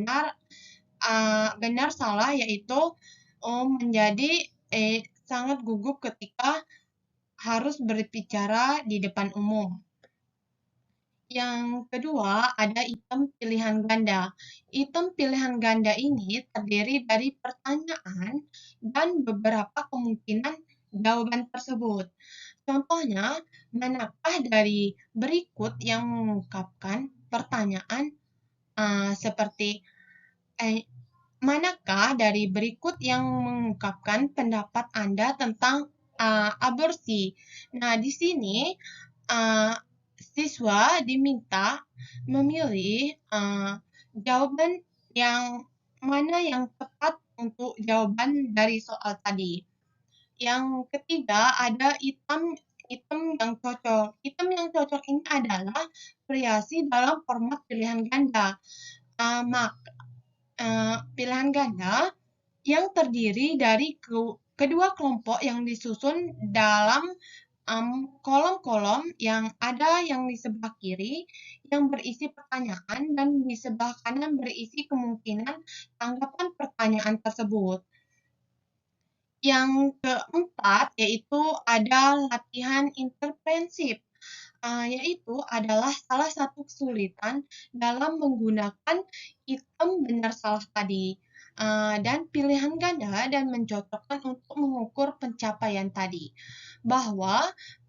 benar salah yaitu menjadi sangat gugup ketika harus berbicara di depan umum. Yang kedua, ada item pilihan ganda. Item pilihan ganda ini terdiri dari pertanyaan dan beberapa kemungkinan jawaban tersebut. Contohnya, manakah dari berikut yang mengungkapkan pertanyaan seperti manakah dari berikut yang mengungkapkan pendapat Anda tentang aborsi? Nah, di sini siswa diminta memilih jawaban yang mana yang tepat untuk jawaban dari soal tadi. Yang ketiga ada item yang cocok. Item yang cocok ini adalah variasi dalam format pilihan ganda. Pilihan ganda yang terdiri dari kedua kelompok yang disusun dalam kolom-kolom yang ada yang di sebelah kiri yang berisi pertanyaan dan di sebelah kanan berisi kemungkinan tanggapan pertanyaan tersebut. Yang keempat yaitu ada latihan interprensif, yaitu adalah salah satu kesulitan dalam menggunakan item benar salah tadi, dan pilihan ganda dan mencocokkan untuk mengukur pencapaian tadi.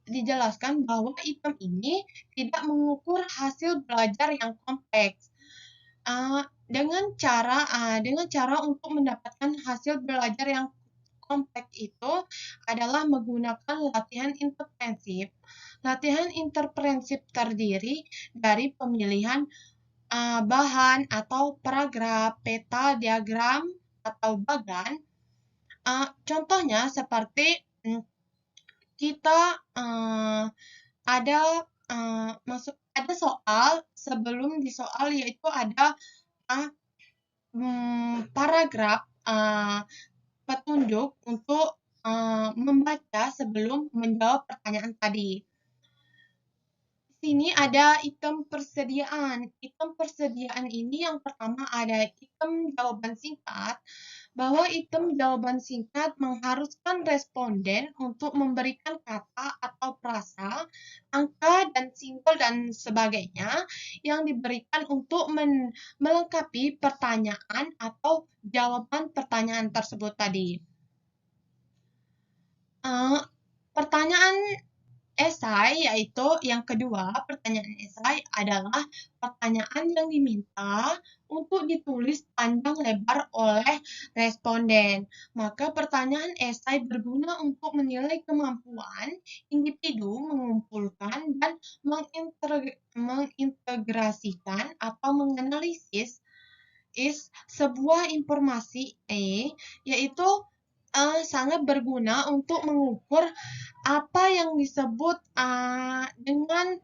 Dijelaskan bahwa item ini tidak mengukur hasil belajar yang kompleks. Dengan cara untuk mendapatkan hasil belajar yang kompleks itu adalah menggunakan latihan interprensif. Latihan interprensif terdiri dari pemilihan bahan atau paragraf, peta, diagram, atau bagan. Contohnya seperti kita ada soal, sebelum di soal yaitu ada paragraf petunjuk untuk membaca sebelum menjawab pertanyaan tadi. Di sini ada item persediaan. Item persediaan ini yang pertama ada item jawaban singkat, bahwa item jawaban singkat mengharuskan responden untuk memberikan kata atau frasa, angka dan simbol dan sebagainya yang diberikan untuk melengkapi pertanyaan atau jawaban pertanyaan tersebut tadi. Pertanyaan esai yaitu yang kedua, pertanyaan esai adalah pertanyaan yang diminta untuk ditulis panjang lebar oleh responden. Maka pertanyaan esai berguna untuk menilai kemampuan individu mengumpulkan dan mengintegrasikan atau menganalisis sebuah informasi yaitu sangat berguna untuk mengukur apa yang disebut dengan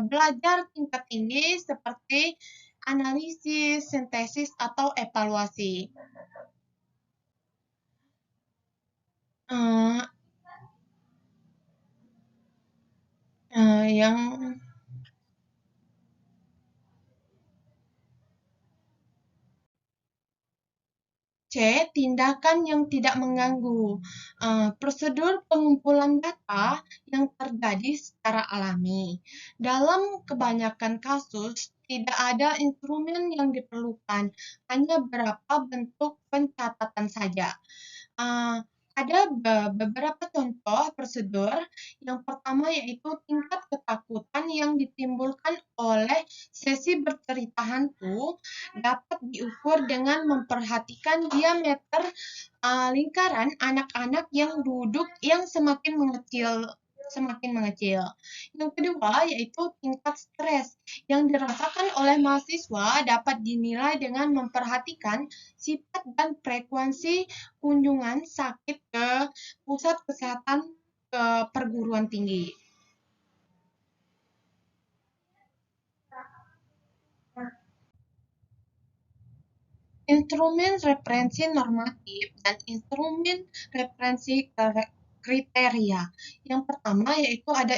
belajar tingkat tinggi seperti analisis, sintesis, atau evaluasi. C. Tindakan yang tidak mengganggu. Prosedur pengumpulan data yang terjadi secara alami. Dalam kebanyakan kasus, tidak ada instrumen yang diperlukan, hanya beberapa bentuk pencatatan saja. Ada beberapa contoh prosedur. Yang pertama yaitu tingkat ketakutan yang ditimbulkan oleh sesi bercerita hantu dapat diukur dengan memperhatikan diameter lingkaran anak-anak yang duduk yang semakin mengecil. Yang kedua yaitu tingkat stres yang dirasakan oleh mahasiswa dapat dinilai dengan memperhatikan sifat dan frekuensi kunjungan sakit ke pusat kesehatan perguruan tinggi. Instrumen referensi normatif dan instrumen referensi kriteria. Yang pertama yaitu ada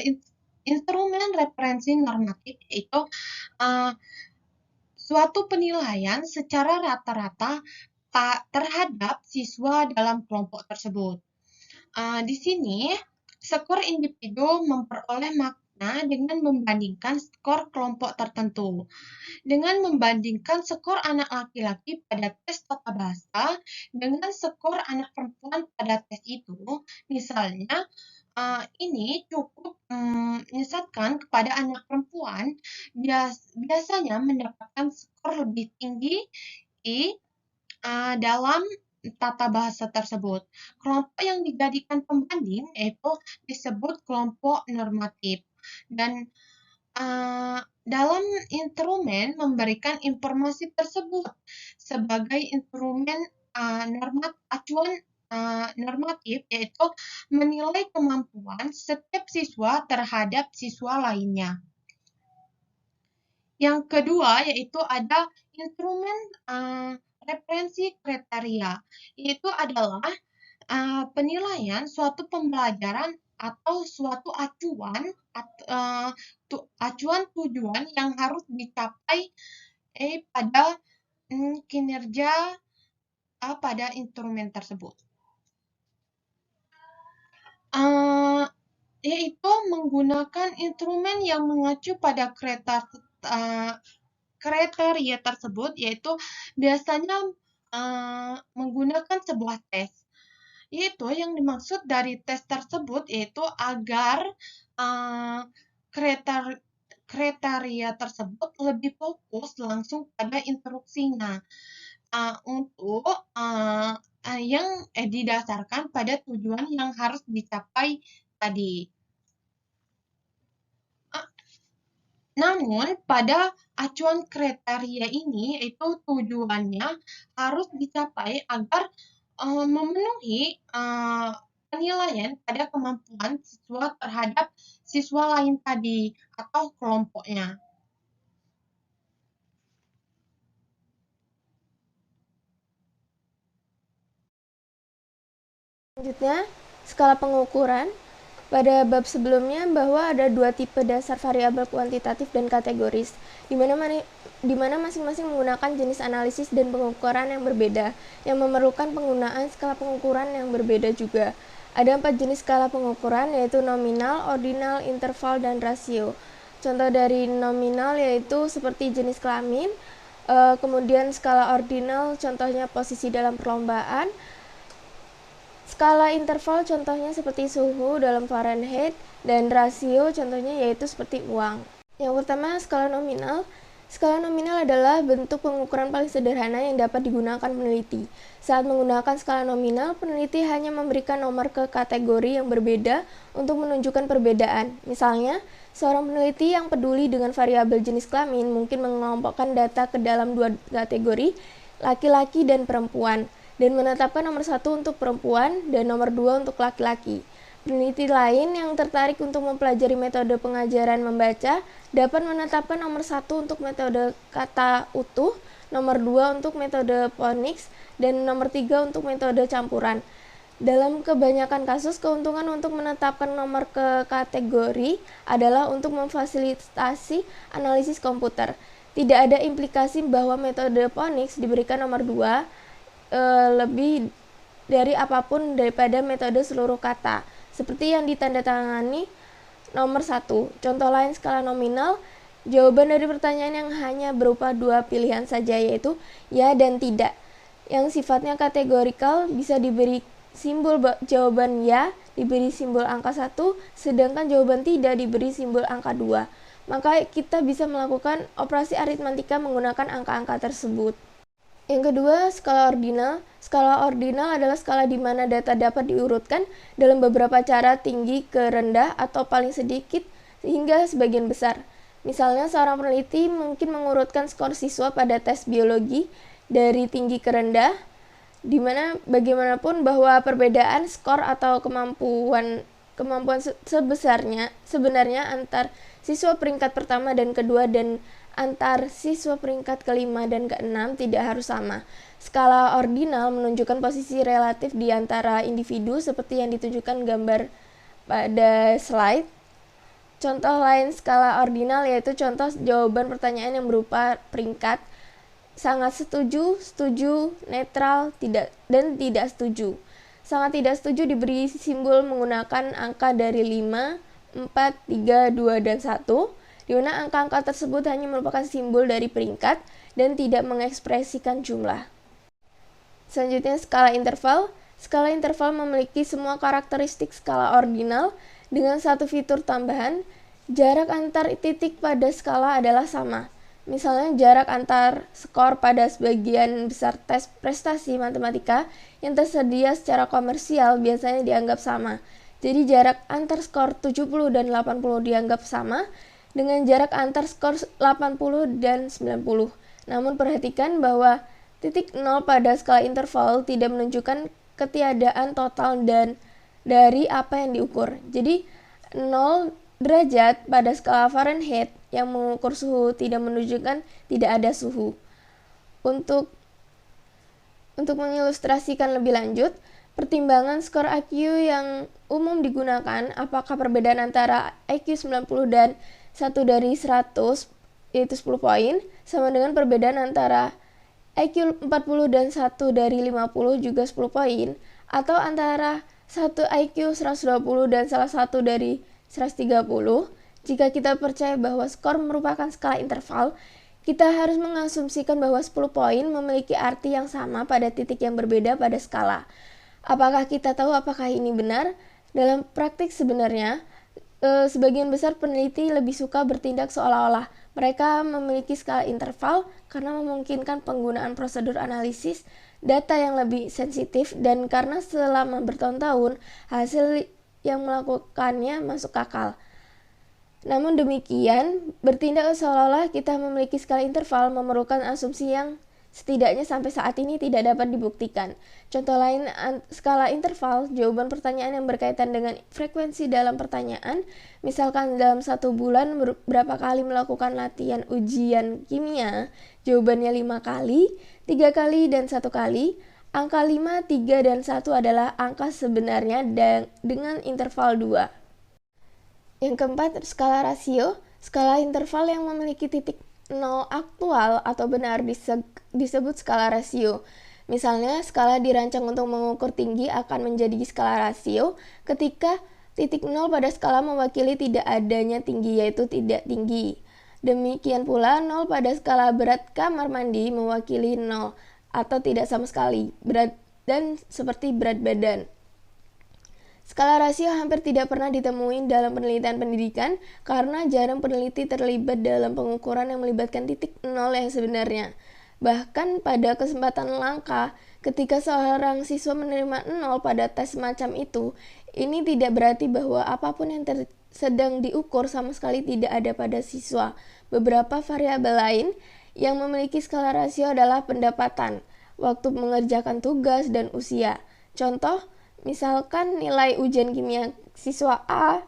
instrumen referensi normatif, yaitu suatu penilaian secara rata-rata terhadap siswa dalam kelompok tersebut. Di sini, skor individu memperoleh makna dengan membandingkan skor kelompok tertentu. Dengan membandingkan skor anak laki-laki pada tes tata bahasa dengan skor anak perempuan pada tes itu, misalnya ini cukup menyesatkan kepada anak perempuan biasanya mendapatkan skor lebih tinggi dalam tata bahasa tersebut. Kelompok yang dijadikan pembanding itu disebut kelompok normatif. Dan dalam instrumen memberikan informasi tersebut sebagai instrumen acuan normatif, yaitu menilai kemampuan setiap siswa terhadap siswa lainnya. Yang kedua yaitu ada instrumen referensi kriteria, yaitu adalah penilaian suatu pembelajaran atau suatu acuan tujuan yang harus dicapai pada kinerja pada instrumen tersebut. Yaitu menggunakan instrumen yang mengacu pada kriteria tersebut, yaitu biasanya menggunakan sebuah tes. Yaitu yang dimaksud dari tes tersebut yaitu agar kriteria tersebut lebih fokus langsung pada instruksinya untuk yang didasarkan pada tujuan yang harus dicapai tadi. Namun, pada acuan kriteria ini, itu tujuannya harus dicapai agar memenuhi penilaian pada kemampuan siswa terhadap siswa lain tadi atau kelompoknya. Selanjutnya, skala pengukuran. Pada bab sebelumnya bahwa ada dua tipe dasar variabel kuantitatif dan kategoris, di mana masing-masing menggunakan jenis analisis dan pengukuran yang berbeda, yang memerlukan penggunaan skala pengukuran yang berbeda juga. Ada 4 jenis skala pengukuran, yaitu nominal, ordinal, interval, dan rasio. Contoh dari nominal yaitu seperti jenis kelamin, kemudian skala ordinal contohnya posisi dalam perlombaan, skala interval contohnya seperti suhu dalam Fahrenheit, dan rasio contohnya yaitu seperti uang. Yang pertama, skala nominal. Skala nominal adalah bentuk pengukuran paling sederhana yang dapat digunakan peneliti. Saat menggunakan skala nominal, peneliti hanya memberikan nomor ke kategori yang berbeda untuk menunjukkan perbedaan. Misalnya, seorang peneliti yang peduli dengan variabel jenis kelamin mungkin mengelompokkan data ke dalam 2 kategori, laki-laki dan perempuan, dan menetapkan nomor 1 untuk perempuan dan nomor 2 untuk laki-laki. Peneliti lain yang tertarik untuk mempelajari metode pengajaran membaca dapat menetapkan nomor 1 untuk metode kata utuh, nomor 2 untuk metode phonics, dan nomor 3 untuk metode campuran. Dalam kebanyakan kasus, keuntungan untuk menetapkan nomor ke kategori adalah untuk memfasilitasi analisis komputer. Tidak ada implikasi bahwa metode phonics diberikan nomor 2 lebih dari apapun daripada metode seluruh kata, seperti yang ditandatangani nomor 1. Contoh lain skala nominal, jawaban dari pertanyaan yang hanya berupa 2 pilihan saja, yaitu ya dan tidak, yang sifatnya kategorikal bisa diberi simbol jawaban ya, diberi simbol angka 1, sedangkan jawaban tidak diberi simbol angka 2. Maka kita bisa melakukan operasi aritmatika menggunakan angka-angka tersebut. Yang kedua, skala ordinal. Skala ordinal adalah skala di mana data dapat diurutkan dalam beberapa cara tinggi ke rendah atau paling sedikit hingga sebagian besar. Misalnya, seorang peneliti mungkin mengurutkan skor siswa pada tes biologi dari tinggi ke rendah, di mana bagaimanapun bahwa perbedaan skor atau kemampuan sebenarnya antar siswa peringkat pertama dan kedua dan antar siswa peringkat kelima dan keenam tidak harus sama. Skala ordinal menunjukkan posisi relatif di antara individu seperti yang ditunjukkan gambar pada slide. Contoh lain skala ordinal yaitu contoh jawaban pertanyaan yang berupa peringkat sangat setuju, setuju, netral, tidak, dan tidak setuju. Sangat tidak setuju diberi simbol menggunakan angka dari 5, 4, 3, 2, dan 1. Di mana angka-angka tersebut hanya merupakan simbol dari peringkat dan tidak mengekspresikan jumlah. Selanjutnya, skala interval. Skala interval memiliki semua karakteristik skala ordinal dengan satu fitur tambahan, jarak antar titik pada skala adalah sama. Misalnya jarak antar skor pada sebagian besar tes prestasi matematika yang tersedia secara komersial biasanya dianggap sama. Jadi jarak antar skor 70 dan 80 dianggap sama dengan jarak antar skor 80 dan 90. Namun perhatikan bahwa titik 0 pada skala interval tidak menunjukkan ketiadaan total dan dari apa yang diukur. Jadi 0 derajat pada skala Fahrenheit yang mengukur suhu tidak menunjukkan tidak ada suhu. Untuk mengilustrasikan lebih lanjut, pertimbangan skor IQ yang umum digunakan apakah perbedaan antara IQ 90 dan 1 dari 100 yaitu 10 poin sama dengan perbedaan antara IQ 40 dan 1 dari 50 juga 10 poin atau antara 1 IQ 120 dan salah satu dari 130. Jika kita percaya bahwa skor merupakan skala interval, kita harus mengasumsikan bahwa 10 poin memiliki arti yang sama pada titik yang berbeda pada skala. Apakah kita tahu apakah ini benar? Dalam praktik sebenarnya, sebagian besar peneliti lebih suka bertindak seolah-olah mereka memiliki skala interval karena memungkinkan penggunaan prosedur analisis data yang lebih sensitif dan karena selama bertahun-tahun hasil yang melakukannya masuk akal. Namun demikian, bertindak seolah-olah kita memiliki skala interval memerlukan asumsi yang setidaknya sampai saat ini tidak dapat dibuktikan. Contoh lain skala interval, jawaban pertanyaan yang berkaitan dengan frekuensi dalam pertanyaan, misalkan dalam 1 bulan berapa kali melakukan latihan ujian kimia, jawabannya 5 kali, 3 kali, dan 1 kali. Angka 5, 3, dan 1 adalah angka sebenarnya dengan interval 2. Yang keempat, skala rasio. Skala interval yang memiliki titik 0 aktual atau benar disebut skala rasio. Misalnya, skala dirancang untuk mengukur tinggi akan menjadi skala rasio ketika titik 0 pada skala mewakili tidak adanya tinggi, yaitu tidak tinggi. Demikian pula 0 pada skala berat kamar mandi mewakili 0 atau tidak sama sekali, berat dan seperti berat badan. Skala rasio hampir tidak pernah ditemuin dalam penelitian pendidikan karena jarang peneliti terlibat dalam pengukuran yang melibatkan titik 0 yang sebenarnya. Bahkan pada kesempatan langka, ketika seorang siswa menerima 0 pada tes semacam itu, ini tidak berarti bahwa apapun yang sedang diukur sama sekali tidak ada pada siswa. Beberapa variabel lain yang memiliki skala rasio adalah pendapatan, waktu mengerjakan tugas, dan usia. Contoh, misalkan nilai ujian kimia siswa A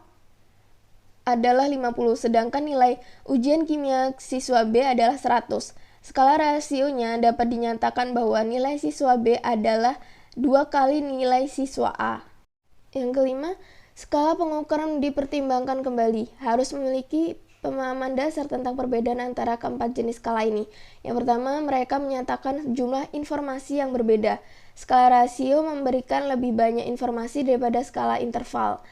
adalah 50, sedangkan nilai ujian kimia siswa B adalah 100. Skala rasionya dapat dinyatakan bahwa nilai siswa B adalah 2 kali nilai siswa A. Yang kelima, skala pengukuran dipertimbangkan kembali, harus memiliki pemahaman dasar tentang perbedaan antara keempat jenis skala ini. Yang pertama, mereka menyatakan jumlah informasi yang berbeda. Skala rasio memberikan lebih banyak informasi daripada skala interval.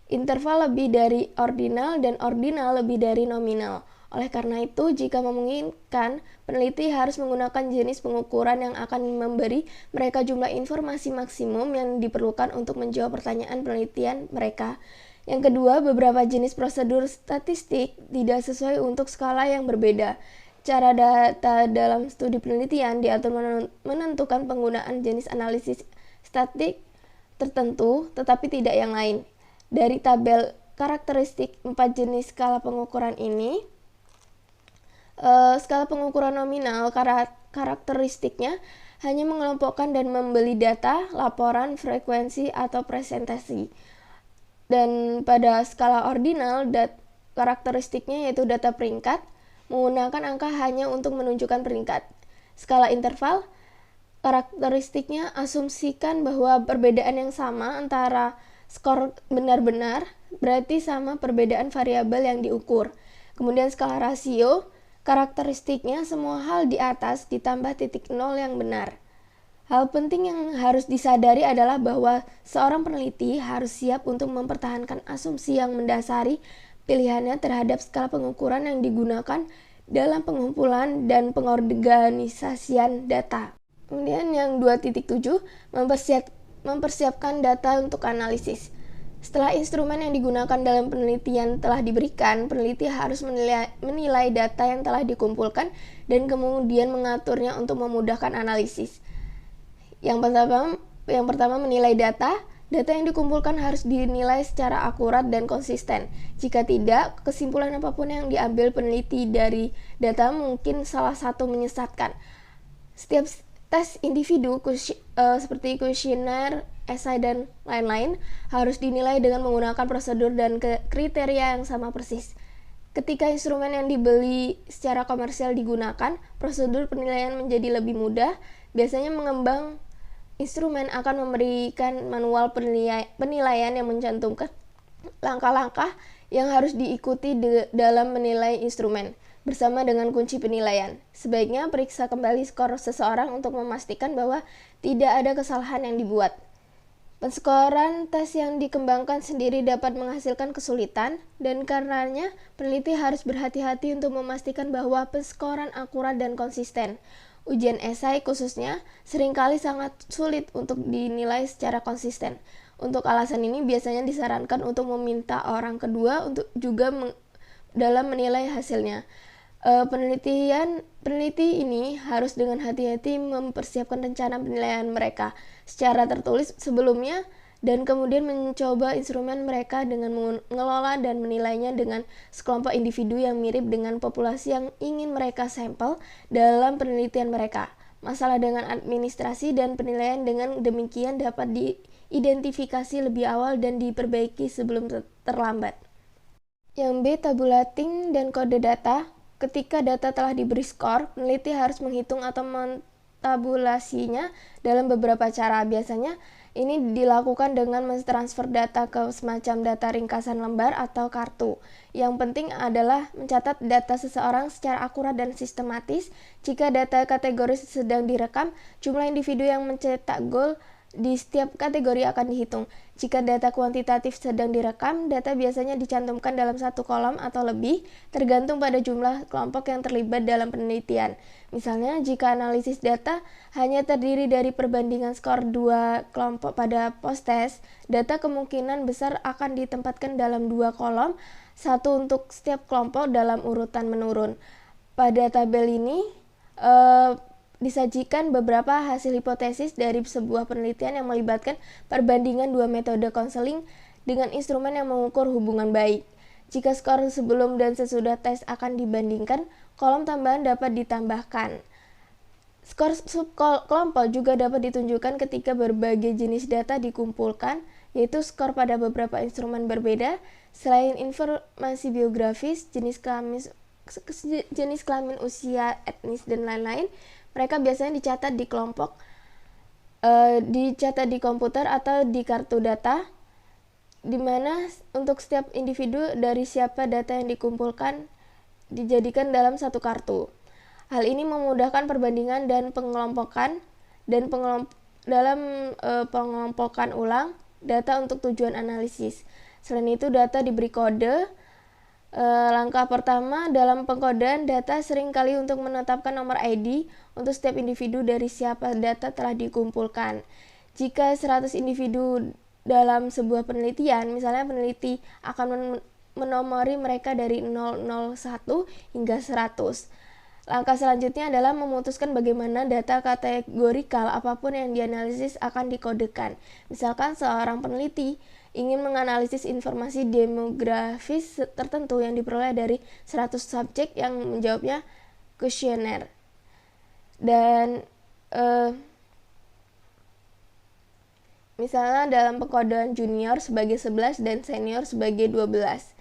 Interval lebih dari ordinal dan ordinal lebih dari nominal. Oleh karena itu, jika memungkinkan, peneliti harus menggunakan jenis pengukuran yang akan memberi mereka jumlah informasi maksimum yang diperlukan untuk menjawab pertanyaan penelitian mereka. Yang kedua, beberapa jenis prosedur statistik tidak sesuai untuk skala yang berbeda. Cara data dalam studi penelitian diatur menentukan penggunaan jenis analisis statistik tertentu, tetapi tidak yang lain. Dari tabel karakteristik 4 jenis skala pengukuran ini, skala pengukuran nominal karakteristiknya hanya mengelompokkan dan membeli data, laporan, frekuensi, atau presentasi. Dan pada skala ordinal, karakteristiknya yaitu data peringkat, menggunakan angka hanya untuk menunjukkan peringkat. Skala interval, karakteristiknya asumsikan bahwa perbedaan yang sama antara skor benar-benar berarti sama perbedaan variabel yang diukur. Kemudian skala rasio, karakteristiknya semua hal di atas ditambah titik 0 yang benar. Hal penting yang harus disadari adalah bahwa seorang peneliti harus siap untuk mempertahankan asumsi yang mendasari pilihannya terhadap skala pengukuran yang digunakan dalam pengumpulan dan pengorganisasian data. Kemudian yang 2.7, mempersiapkan data untuk analisis. Setelah instrumen yang digunakan dalam penelitian telah diberikan, peneliti harus menilai data yang telah dikumpulkan dan kemudian mengaturnya untuk memudahkan analisis. Yang pertama menilai data. Data yang dikumpulkan harus dinilai secara akurat dan konsisten. Jika tidak, kesimpulan apapun yang diambil peneliti dari data mungkin salah satu menyesatkan. Setiap tes individu seperti kuesioner, esai, dan lain-lain harus dinilai dengan menggunakan prosedur dan kriteria yang sama persis. Ketika instrumen yang dibeli secara komersial digunakan, prosedur penilaian menjadi lebih mudah. Biasanya mengembang instrumen akan memberikan manual penilaian yang mencantumkan langkah-langkah yang harus diikuti dalam menilai instrumen, bersama dengan kunci penilaian. Sebaiknya periksa kembali skor seseorang untuk memastikan bahwa tidak ada kesalahan yang dibuat. Penskoran tes yang dikembangkan sendiri dapat menghasilkan kesulitan, dan karenanya peneliti harus berhati-hati untuk memastikan bahwa penskoran akurat dan konsisten. Ujian esai khususnya seringkali sangat sulit untuk dinilai secara konsisten. Untuk alasan ini biasanya disarankan untuk meminta orang kedua untuk juga dalam menilai hasilnya. Peneliti ini harus dengan hati-hati mempersiapkan rencana penilaian mereka secara tertulis sebelumnya dan kemudian mencoba instrumen mereka dengan mengelola dan menilainya dengan sekelompok individu yang mirip dengan populasi yang ingin mereka sampel dalam penelitian mereka. Masalah dengan administrasi dan penilaian dengan demikian dapat diidentifikasi lebih awal dan diperbaiki sebelum terlambat. Yang B, tabulating dan kode data. Ketika data telah diberi skor, peneliti harus menghitung atau mentabulasinya dalam beberapa cara. Biasanya ini dilakukan dengan mentransfer data ke semacam data ringkasan lembar atau kartu. Yang penting adalah mencatat data seseorang secara akurat dan sistematis. Jika data kategori sedang direkam, jumlah individu yang mencetak gol di setiap kategori akan dihitung. Jika data kuantitatif sedang direkam, data biasanya dicantumkan dalam satu kolom atau lebih, tergantung pada jumlah kelompok yang terlibat dalam penelitian. Misalnya, jika analisis data hanya terdiri dari perbandingan skor dua kelompok pada post-test, data kemungkinan besar akan ditempatkan dalam dua kolom, satu untuk setiap kelompok dalam urutan menurun. Pada tabel ini, disajikan beberapa hasil hipotesis dari sebuah penelitian yang melibatkan perbandingan dua metode konseling dengan instrumen yang mengukur hubungan baik. Jika skor sebelum dan sesudah tes akan dibandingkan, kolom tambahan dapat ditambahkan. Skor subkelompok juga dapat ditunjukkan ketika berbagai jenis data dikumpulkan, yaitu skor pada beberapa instrumen berbeda. Selain informasi biografis, jenis kelamin, usia, etnis, dan lain-lain, mereka biasanya dicatat di komputer atau di kartu data, di mana untuk setiap individu dari siapa data yang dikumpulkan dijadikan dalam satu kartu. Hal ini memudahkan perbandingan dan pengelompokan pengelompokan ulang data untuk tujuan analisis. Selain itu, data diberi kode. Langkah pertama dalam pengkodean data seringkali untuk menetapkan nomor ID untuk setiap individu dari siapa data telah dikumpulkan. Jika 100 individu dalam sebuah penelitian, misalnya peneliti akan menomori mereka dari 001 hingga 100. Langkah selanjutnya adalah memutuskan bagaimana data kategorikal apapun yang dianalisis akan dikodekan. Misalkan seorang peneliti ingin menganalisis informasi demografis tertentu yang diperoleh dari 100 subjek yang menjawabnya kuesioner. Dan misalnya dalam pengkodean junior sebagai 11 dan senior sebagai 12.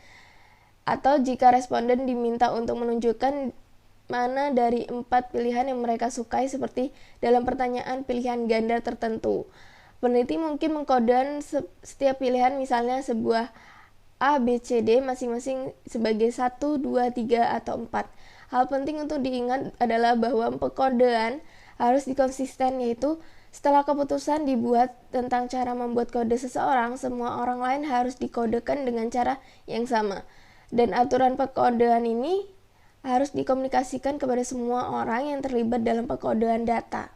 Atau jika responden diminta untuk menunjukkan mana dari 4 pilihan yang mereka sukai seperti dalam pertanyaan pilihan ganda tertentu. Peneliti mungkin mengkodean setiap pilihan, misalnya sebuah A, B, C, D masing-masing sebagai 1, 2, 3, atau 4. Hal penting untuk diingat adalah bahwa pengkodean harus dikonsisten, yaitu setelah keputusan dibuat tentang cara membuat kode seseorang, semua orang lain harus dikodekan dengan cara yang sama. Dan aturan pengkodean ini harus dikomunikasikan kepada semua orang yang terlibat dalam pengkodean data.